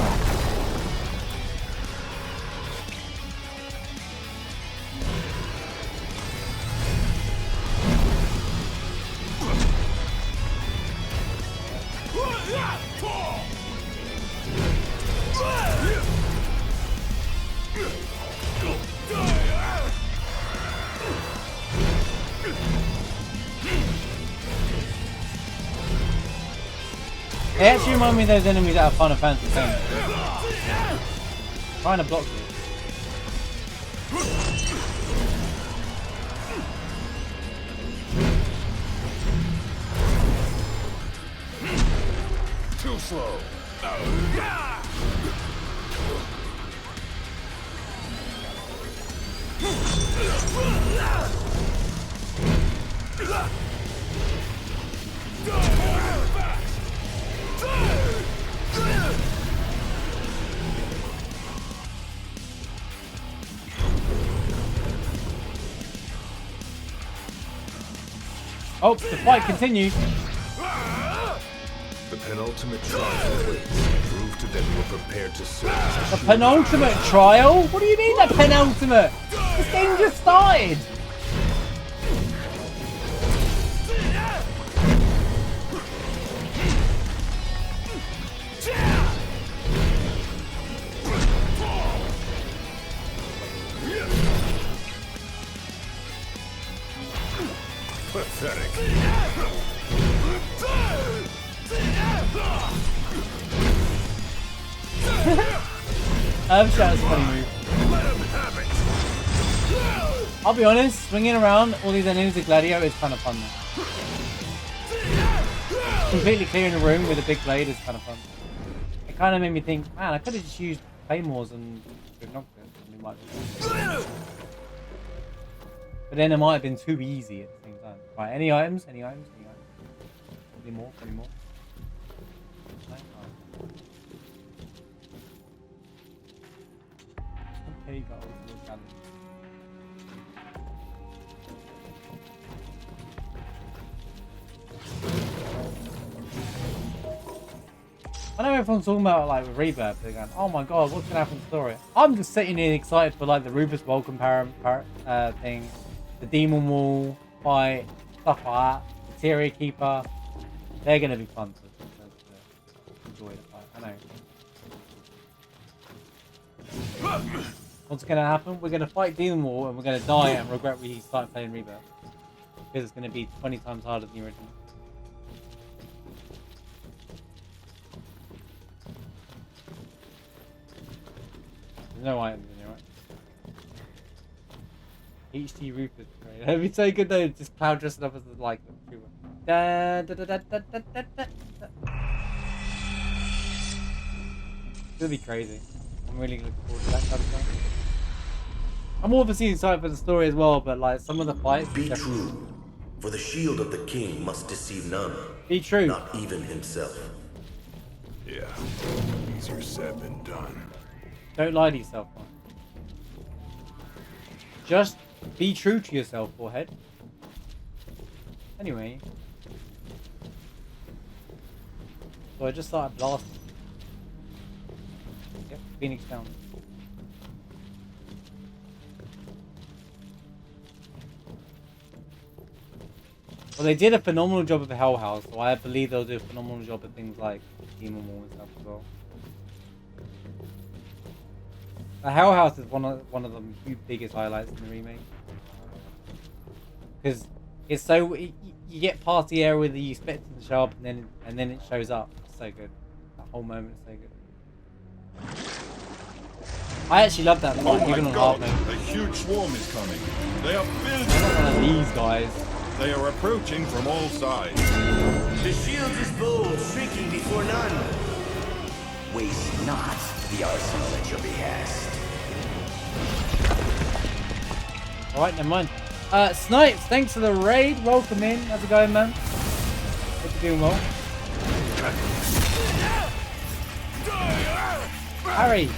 They actually remind me of those enemies out of Final Fantasy X. Trying to block this. Too slow. Oh, the fight continues. The penultimate trial awaits. Prove to them you're prepared to serve. The penultimate trial? What do you mean the penultimate? This game just started. Pathetic. Shot is a funny move. I'll be honest, swinging around all these enemies with Gladio is kind of fun though. Completely clearing the room with a big blade is kind of fun. It kind of made me think, man, I could have just used claymores and knocked it. But then it might have been too easy at the same time. Right, any items? Any items? Any items? Any more? Any more? Okay, got all the guns. I know everyone's talking about like Rebirth. They're going, "Oh my god, what's gonna happen to the story?" I'm just sitting here excited for like the Rufus Welcome thing, the Demon Wall fight, stuff like that. Materia Keeper. They're going to be fun to enjoy the fight. I know. What's going to happen? We're going to fight Demon Wall and we're going to die and regret we started playing Rebirth. Because it's going to be 20 times harder than the original. There's no items in here, right? HT Rufus. Right? That'd be so good though, just Cloud dressing up as the like. Da, da, da, da, da, da, da, da. It's gonna be crazy. I'm really looking forward to that kind of stuff. I'm obviously excited for the story as well, but like some of the fights. Be true, for the shield of the king must deceive none. Be true. Not even himself. Yeah, easier said than done. Don't lie to yourself, man. Just be true to yourself, forehead. Anyway. So I just started blasting. Yep, Phoenix down. Well, they did a phenomenal job of Hell House, so I believe they'll do a phenomenal job of things like Demon Wall and stuff as well. The Hell House is one of the biggest highlights in the remake, because it's so you get past the area where you expect it to show up, and then it shows up. It's so good. That whole moment is so good. I actually love that fight, even on hard mode. A huge swarm is coming. They are filled. I'm not one of these guys. They are approaching from all sides. The shield is bold, shrinking before none. Waste not the arsenal at your behest. Alright, never mind. Snipes, thanks for the raid. Welcome in. How's it going, man? Hope you're doing well. Harry.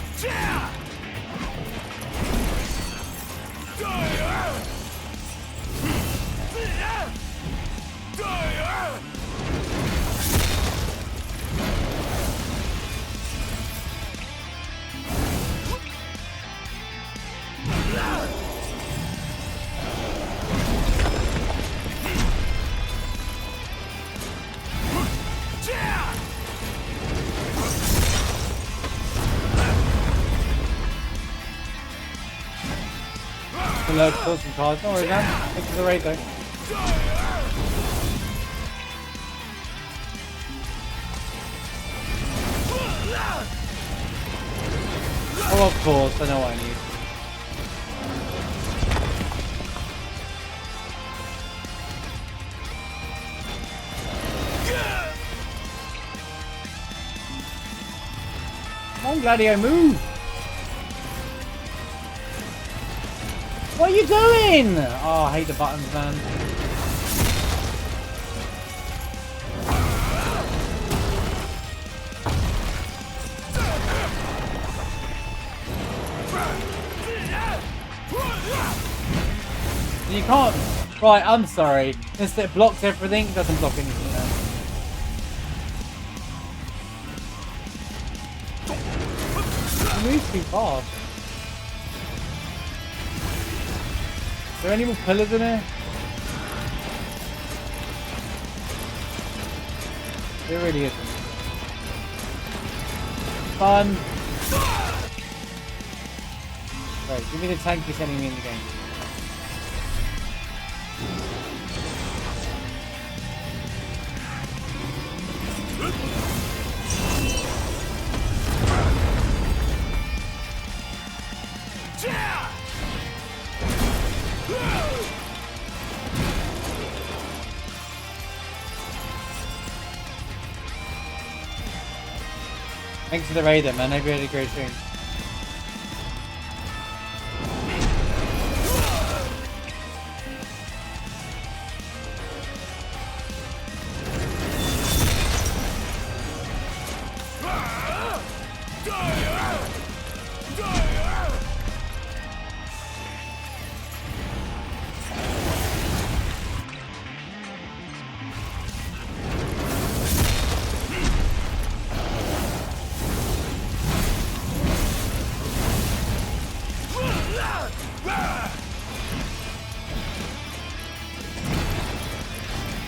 Hello, kill some cards. Don't worry, man. Thanks for the raid, though. Oh, of course. I know what I need. Come on, Gladio, move! What are you doing? Oh, I hate the buttons, man. You can't. Right, I'm sorry. Since it blocks everything, it doesn't block anything now. It moves too fast. Is there any more pillars in here? There really isn't. Fun. Right, give me the tankiest enemy in the game. Thanks for the raid, man. Hope you had a great stream.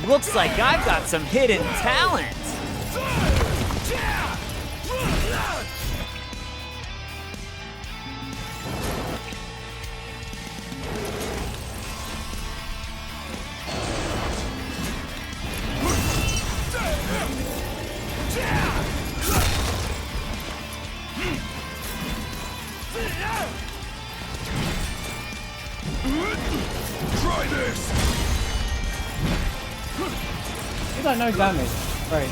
Looks like I've got some hidden talent. Try this! You got no damage. Great.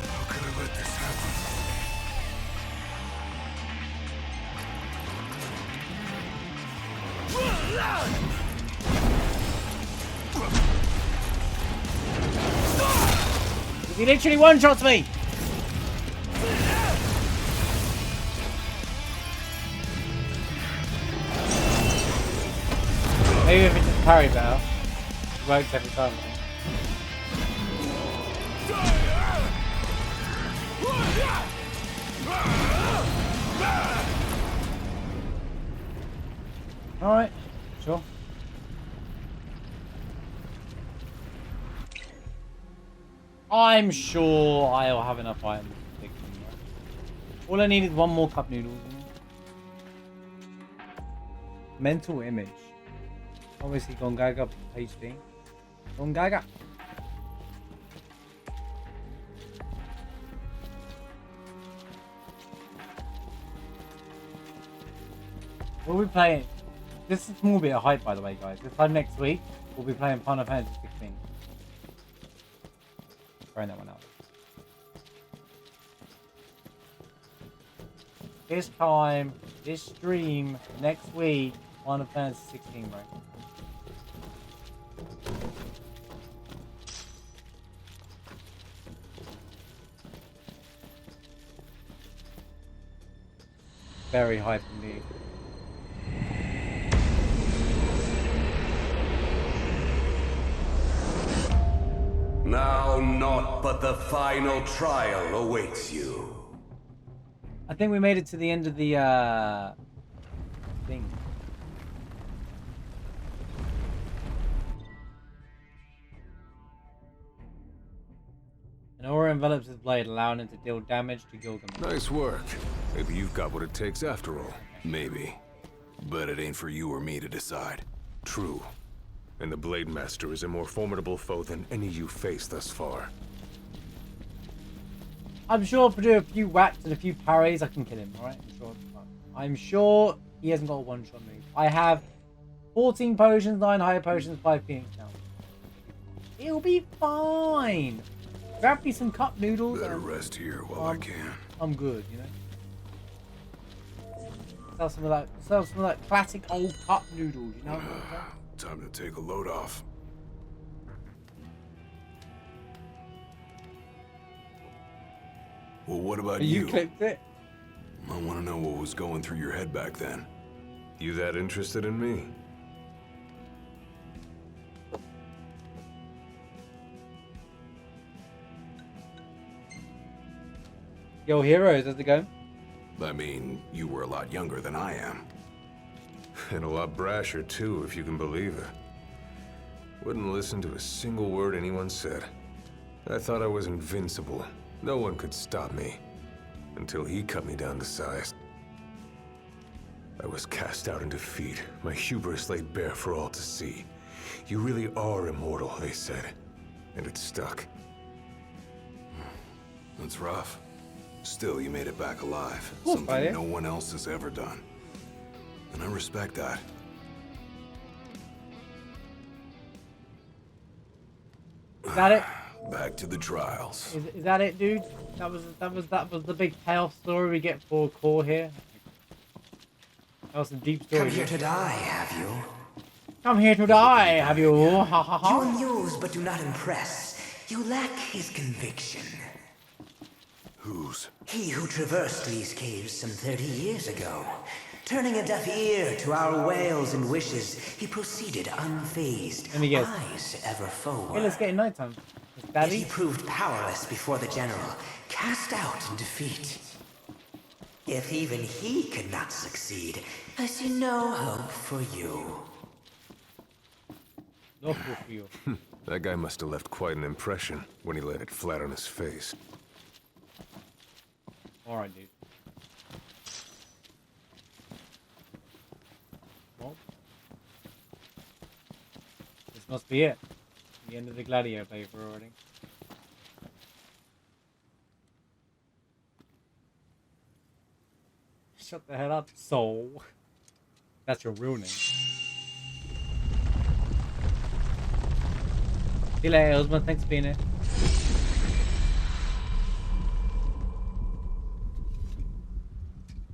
How could I let this happen? He literally one-shots me! Maybe if it's just parry better. It works every time. I think. Alright, sure. I'm sure I'll have enough items to fix them. Right? All I need is one more cup noodles. Mental image. Obviously, Gongaga HD. Gongaga. We'll be playing. This is a small bit of hype, by the way, guys. This time next week, we'll be playing Final Fantasy 16. Throwing that one out. This time, this stream, next week, Final Fantasy 16, right? Very hype indeed. Now naught but the final trial awaits you. I think we made it to the end of the thing. An aura envelops his blade, allowing him to deal damage to Gilgamesh. Nice work. Maybe you've got what it takes after all. Maybe. But it ain't for you or me to decide. True. And the Blade Master is a more formidable foe than any you've faced thus far. I'm sure if we do a few whacks and a few parries, I can kill him, alright? I'm sure he hasn't got a one-shot move. I have 14 potions, 9 higher potions, 5 Phoenix now. It'll be fine. Grab me some cup noodles. Better rest here while I can. I'm good, you know. Sell some of that classic old cup noodles, you know. Time to take a load off. Well, what about you? You clipped it. I want to know what was going through your head back then. You that interested in me? Yo, heroes, how's it going? I mean, you were a lot younger than I am. And a lot brasher, too, if you can believe it. Wouldn't listen to a single word anyone said. I thought I was invincible. No one could stop me. Until he cut me down to size. I was cast out in defeat, my hubris laid bare for all to see. You really are immortal, they said. And it stuck. That's rough. Still, you made it back alive. Cool, Something buddy. no one else has ever done. And I respect that. Is that it? Back to the trials. Is that it, dude? That was the big payoff story we get for Core here. That was a deep story. Come here to die, have you? Come here to die, have you? Ha ha ha. You amuse but do not impress. You lack his conviction. Whose? He who traversed these caves some 30 years ago. Turning a deaf ear to our wails and wishes, he proceeded unfazed, Let me guess. eyes ever forward. Hey, let's get in nighttime. It's Yet Daddy. he proved powerless before the general, cast out in defeat. If even he could not succeed, I see no hope for you. No hope for you. That guy must have left quite an impression when he laid it flat on his face. Alright, dude. Well, this must be it. The end of the Gladio playthrough already. Shut the hell up, Soul. That's your real name. See you later, Osman. Thanks for being here.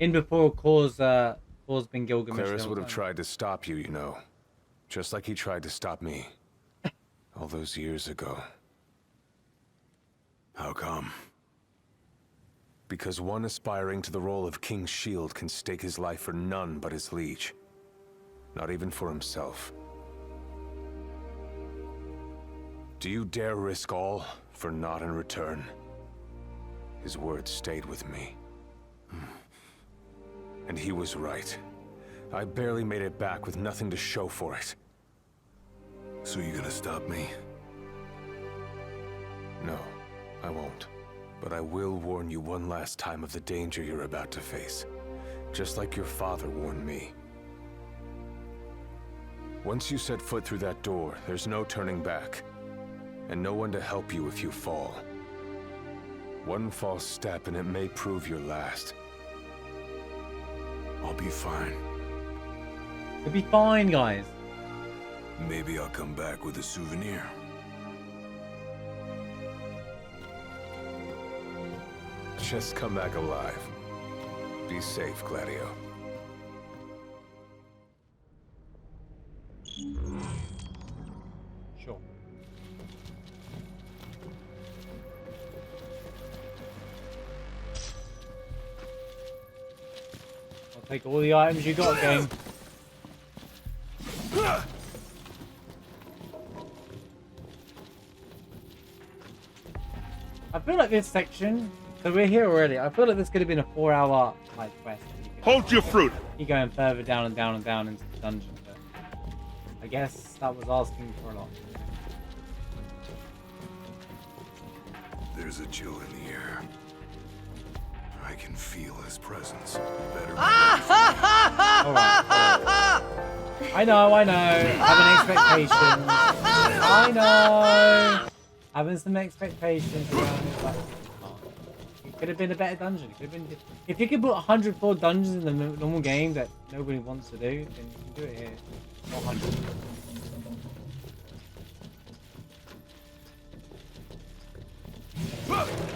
In before cause been Gilgamesh. Claris would have tried to stop you, you know. Just like he tried to stop me. All those years ago. How come? Because one aspiring to the role of King's Shield can stake his life for none but his liege. Not even for himself. Do you dare risk all for naught in return? His words stayed with me. And he was right. I barely made it back with nothing to show for it. So you gonna stop me? No, I won't. But I will warn you one last time of the danger you're about to face. Just like your father warned me. Once you set foot through that door, there's no turning back. And no one to help you if you fall. One false step and it may prove your last. I'll be fine. You'll be fine, guys. Maybe I'll come back with a souvenir. Just come back alive. Be safe, Gladio. Sure. I'll take all the items you got, gang. I feel like this section, so we're here already. I feel like this could have been a 4-hour like quest. Hold your fruit! You're going further down and down and down into the dungeon, but I guess that was asking for a lot. There's a chill in the air. I can feel his presence. Better. Alright. I know. Having expectations. I know. Having some expectations around it, but it could have been a better dungeon. It could have been. If you could put 104 dungeons in the normal game that nobody wants to do, then you can do it here. Not 100.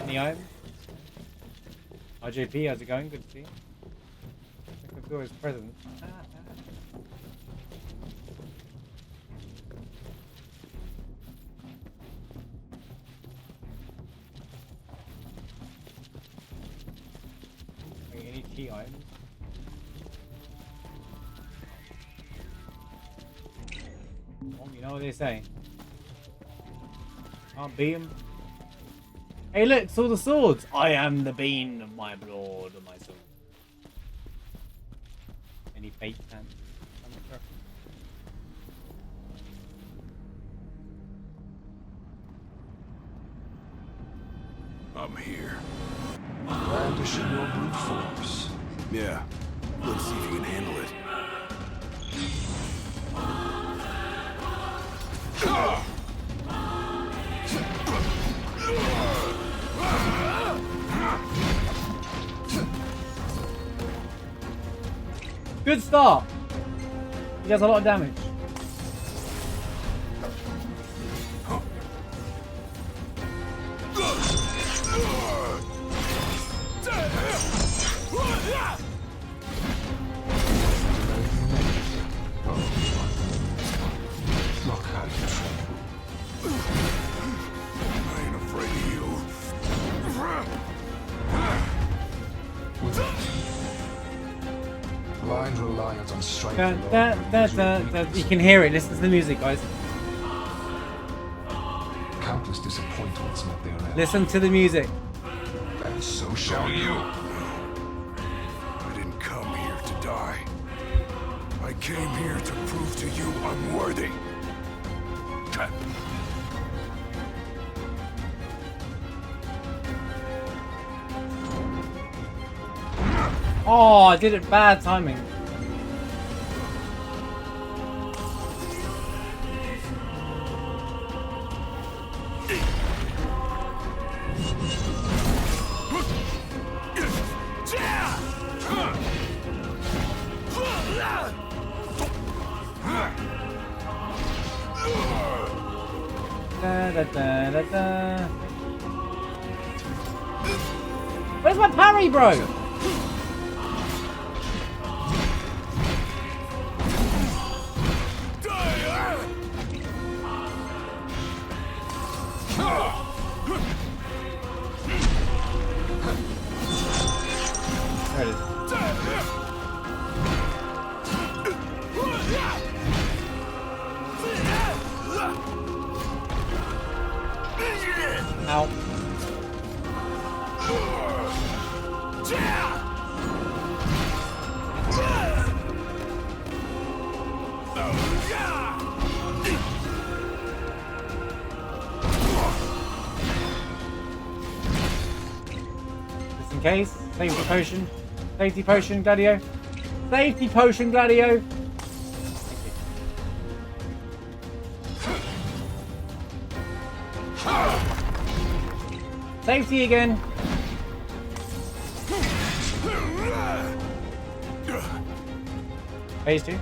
Any items? RJP, how's it going? Good to see you. I can feel his presence. Any key items? Well, you know what they say. Can't beat 'em. Hey look, it's all the swords! I am the bane of my blood of my sword. Any fate hands? I'm here. Brandishing your brute force. Yeah. Let's see if you can handle it. Good start! He does a lot of damage. Look how you tremble. I ain't afraid of you. With blind reliance on strength Da, alone da, da, leaves you da, weak da. and You can hear it. Listen to the music, guys. countless disappointments met their end. Listen to the music. And so shall you. I didn't come here to die. I came here to prove to you I'm worthy. Oh, I did it bad timing. Da, da, da, da, da. Where's my parry, bro? There it is. Ow. Just in case. Safety potion. Safety potion, Gladio. Safety potion, Gladio. Safety again. Phase 2.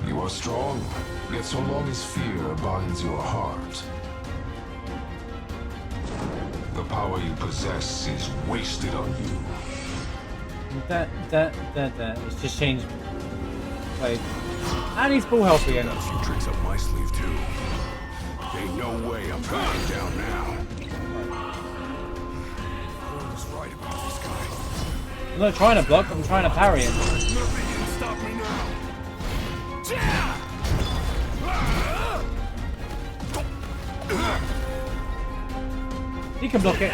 You are strong, yet so long as fear binds your heart, the power you possess is wasted on you. It's just changed. Like, and he's full health again. Got a few tricks up my sleeve too. Ain't no way I'm backing down now. I was right about this guy. I'm not trying to block, I'm trying to parry him. Nothing can stop me now. He can block it.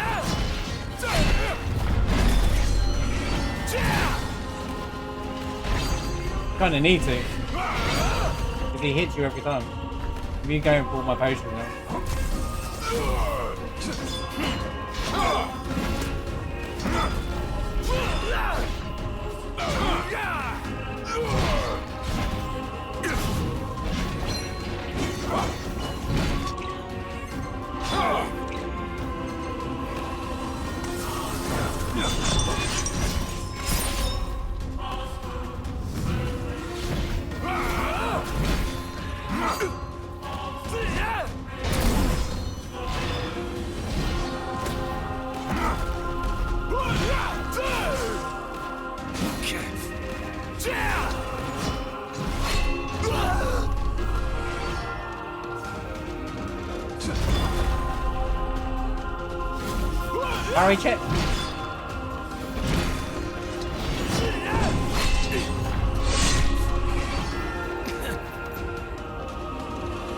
Kinda need to. Because he hits you every time. Me going for my potion now. Parry check.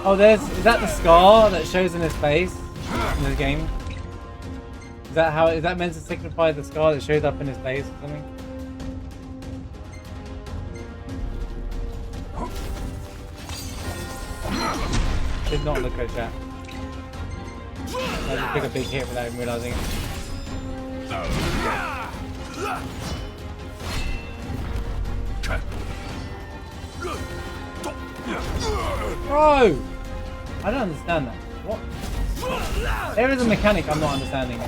Oh, is that the scar that shows in his face in the game? Is that meant to signify the scar that shows up in his face or something? Did not look at chat. I just took a big hit without even realizing it. Bro! I don't understand that. What? There is a mechanic I'm not understanding.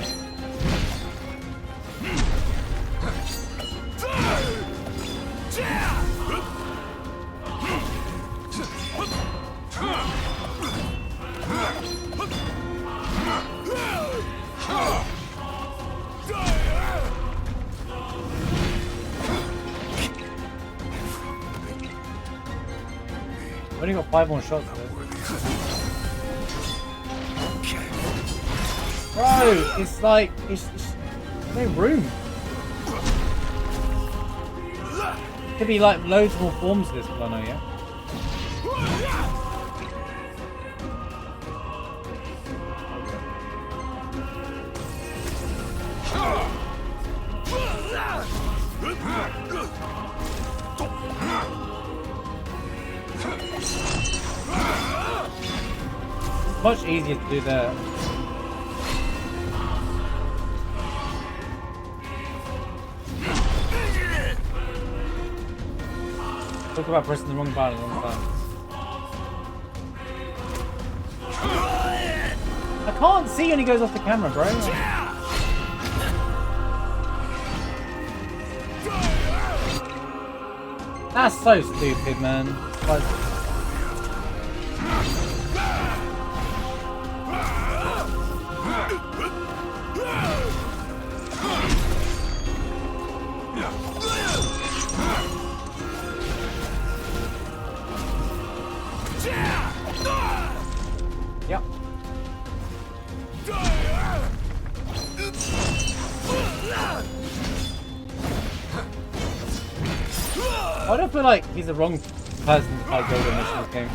I've only got 5 more shots of this. Bro, it's like it's No room. Could be like loads more forms of this one, I know, yeah? Much easier to do that. Talk about pressing the wrong button at the wrong time. I can't see when he goes off the camera, bro. That's so stupid, man. Like, yep. I don't feel like he's the wrong person to fight Gladiolus in this game.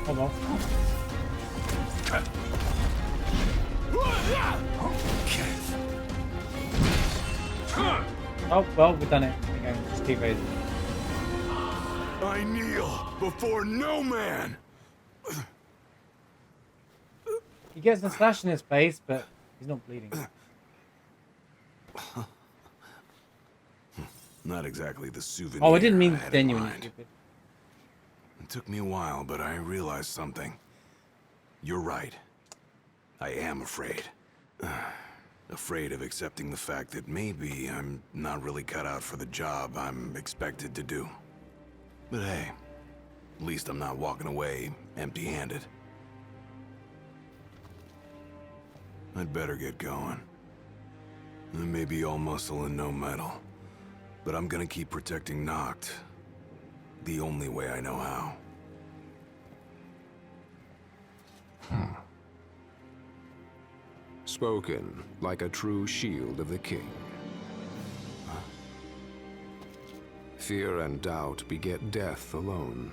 Hold on. Oh, well, we've done it. Okay, just keep it. I kneel before no man. He gets a slash in his face, but he's not bleeding. Not exactly the souvenir. Oh, I didn't mean I had in genuinely mind. stupid. It took me a while, but I realized something. You're right. I am afraid. Afraid of accepting the fact that maybe I'm not really cut out for the job I'm expected to do. But hey, at least I'm not walking away empty-handed. I'd better get going. I may be all muscle and no metal, but I'm gonna keep protecting Noct the only way I know how. Spoken like a true shield of the king. Fear and doubt beget death alone.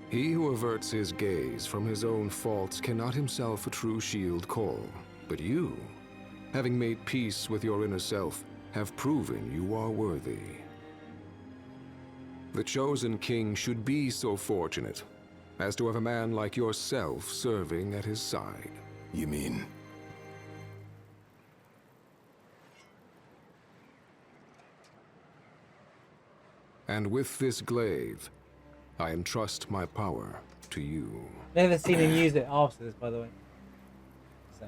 He who averts his gaze from his own faults cannot himself a true shield call. But you, having made peace with your inner self, have proven you are worthy. The chosen king should be so fortunate as to have a man like yourself serving at his side. You mean? And with this glaive, I entrust my power to you. Never seen him use it after this, by the way. So,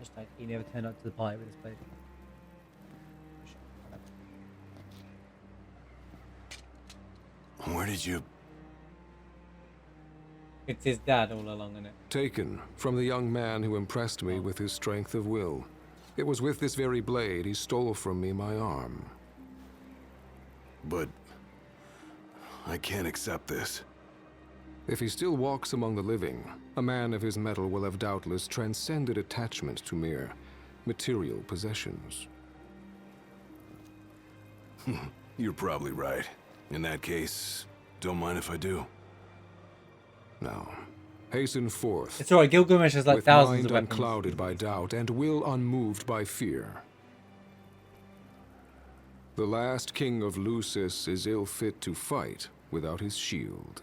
hashtag he never turned up to the party with his blade. Where did you... It's his dad all along in it. Taken from the young man who impressed me with his strength of will. It was with this very blade he stole from me my arm. But... I can't accept this. If he still walks among the living, a man of his mettle will have doubtless transcended attachment to mere material possessions. You're probably right. In that case, don't mind if I do. Now, hasten forth. It's alright, Gilgamesh has like with thousands of mind weapons. unclouded by doubt and will unmoved by fear. The last king of Lucis is ill fit to fight without his shield.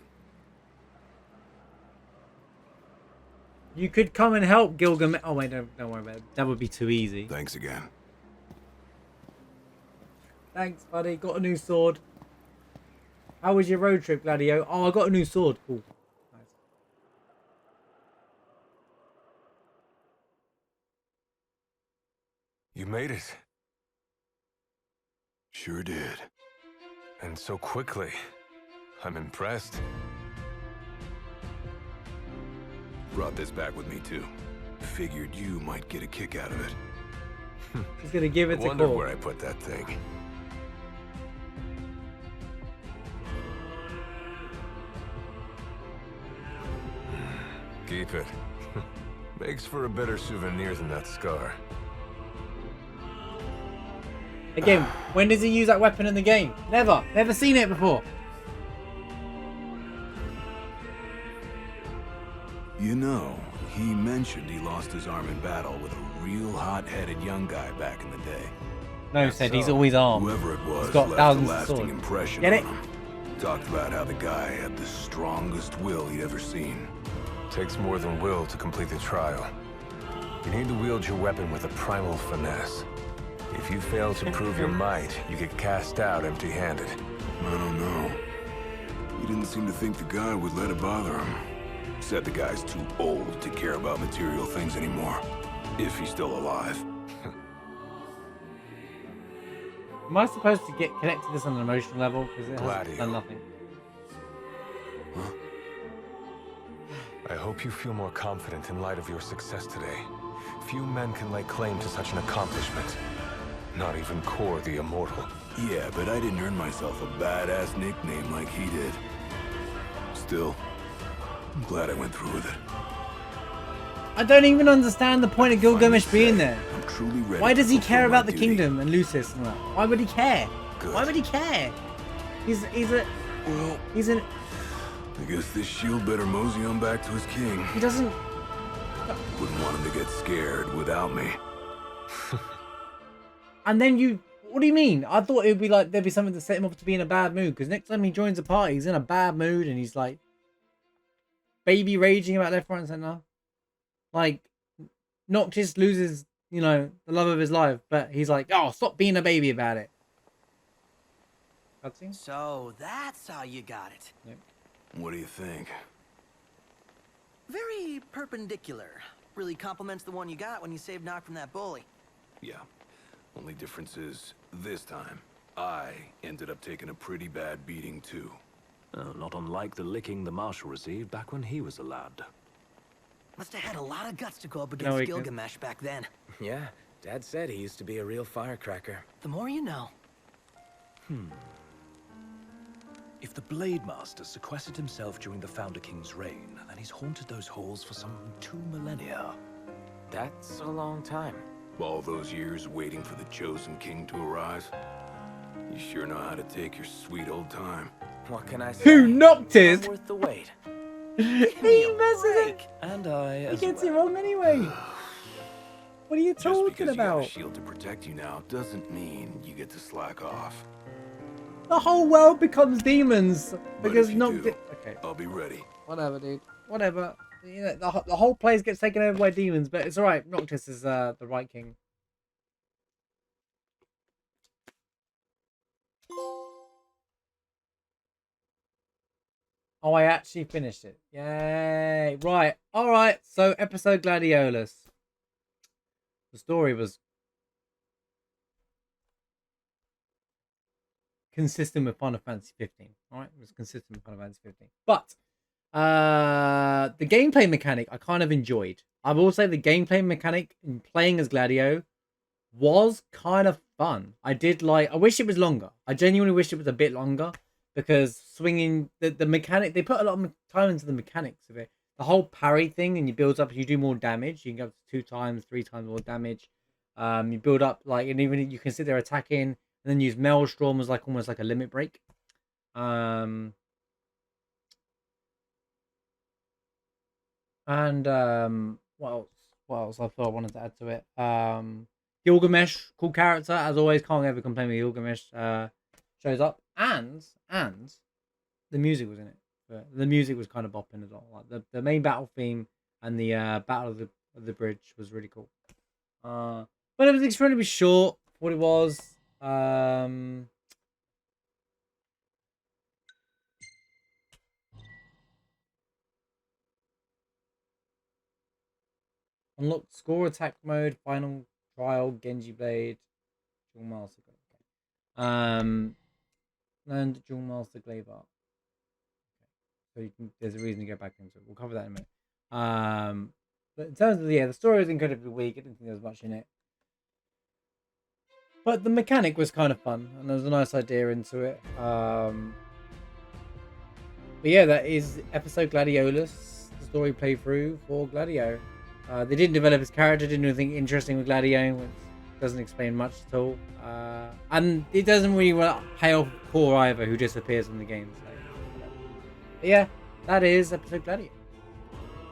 You could come and help Gilgamesh. Oh wait, don't worry about it. That would be too easy. Thanks again. Thanks, buddy. Got a new sword. How was your road trip, Gladio? Oh, I got a new sword. Cool. Nice. You made it. Sure did. And so quickly. I'm impressed. Brought this back with me too. Figured you might get a kick out of it. He's gonna give it I to wondered Cole. where I put that thing. Keep it. Makes for a better souvenir than that scar. Again, when does he use that weapon in the game? Never. Never seen it before. You know, he mentioned he lost his arm in battle with a real hot-headed young guy back in the day. No, said he's always armed. Whoever it was He's got left a thousands of lasting swords. impression Get on it? him. Talked about how the guy had the strongest will he'd ever seen. Takes more than will to complete the trial. You need to wield your weapon with a primal finesse. If you fail to prove your might, you get cast out empty-handed. I don't know. He didn't seem to think the guy would let it bother him. Said the guy's too old to care about material things anymore. If he's still alive. Am I supposed to get connected to this on an emotional level? Because it has done nothing. Huh? I hope you feel more confident in light of your success today. Few men can lay claim to such an accomplishment. Not even Kor the Immortal. Yeah, but I didn't earn myself a badass nickname like he did. Still, I'm glad I went through with it. I don't even understand the point of Gilgamesh being there. I'm truly ready. Why does he to fulfill care my about the duty. kingdom and Lucis and that? Why would he care? Good. Why would he care? He's an I guess this shield better mosey on back to his king. he doesn't. Wouldn't want him to get scared without me. And then you, what do you mean? I thought it would be like there'd be something to set him up to be in a bad mood. Because next time he joins a party, he's in a bad mood and he's like baby raging about left, right, and center. Like Noctis loses, you know, the love of his life, but he's like, oh, stop being a baby about it. Cutscene? So that's how you got it. Yep. What do you think? Very perpendicular. Really complements the one you got when you saved Nock from that bully. Yeah. Only difference is, this time, I ended up taking a pretty bad beating too. Not unlike the licking the Marshal received back when he was a lad. Must have had a lot of guts to go up No against weakness. Gilgamesh back then. Yeah, Dad said he used to be a real firecracker. The more you know. If the Blade Master sequestered himself during the Founder King's reign, then he's haunted those halls for some 2 millennia. That's a long time. All those years waiting for the chosen king to arise. You sure know how to take your sweet old time. What can I say? Who Noctis? Not worth the wait. He messes it. And I He as gets well. it wrong anyway. What are you Just talking because you got about? a shield to protect you now doesn't mean you get to slack off. The whole world becomes demons But because if you Noctis. do, Okay, I'll be ready. whatever, dude. Whatever. You know, the whole place gets taken over by demons, but it's alright. Noctis is the right king. Oh, I actually finished it. Yay. Right. Alright. So, episode Gladiolus. The story was consistent with Final Fantasy 15. Alright? It was consistent with Final Fantasy 15. But, the gameplay mechanic I kind of enjoyed. I will say the gameplay mechanic in playing as Gladio was kind of fun. I wish it was longer. I genuinely wish it was a bit longer. Because swinging the mechanic, they put a lot of time into the mechanics of it. The whole parry thing, and you build up, you do more damage. You can go up to 2 times, 3 times more damage. You build up and even you can sit there attacking, and then use Maelstrom as almost like a limit break. And what else? What else? I thought I wanted to add to it. Gilgamesh, cool character as always. Can't ever complain with Gilgamesh. Shows up, and the music was in it. The music was kind of bopping as well. Like the main battle theme and the battle of the bridge was really cool. But it was extremely short for what it was. Unlock score attack mode, final trial, Genji Blade, Dual Master Glaive. Learned Dual Master Glaive art. So there's a reason to go back into it. We'll cover that in a minute. But in terms of the story was incredibly weak. I didn't think there was much in it. But the mechanic was kind of fun, and there was a nice idea into it. But yeah, that is episode Gladiolus, the story playthrough for Gladio. They didn't develop his character, didn't do anything interesting with Gladio, which doesn't explain much at all. And it doesn't really pay off Core either, who disappears from the game. So, but yeah, that is episode Gladio.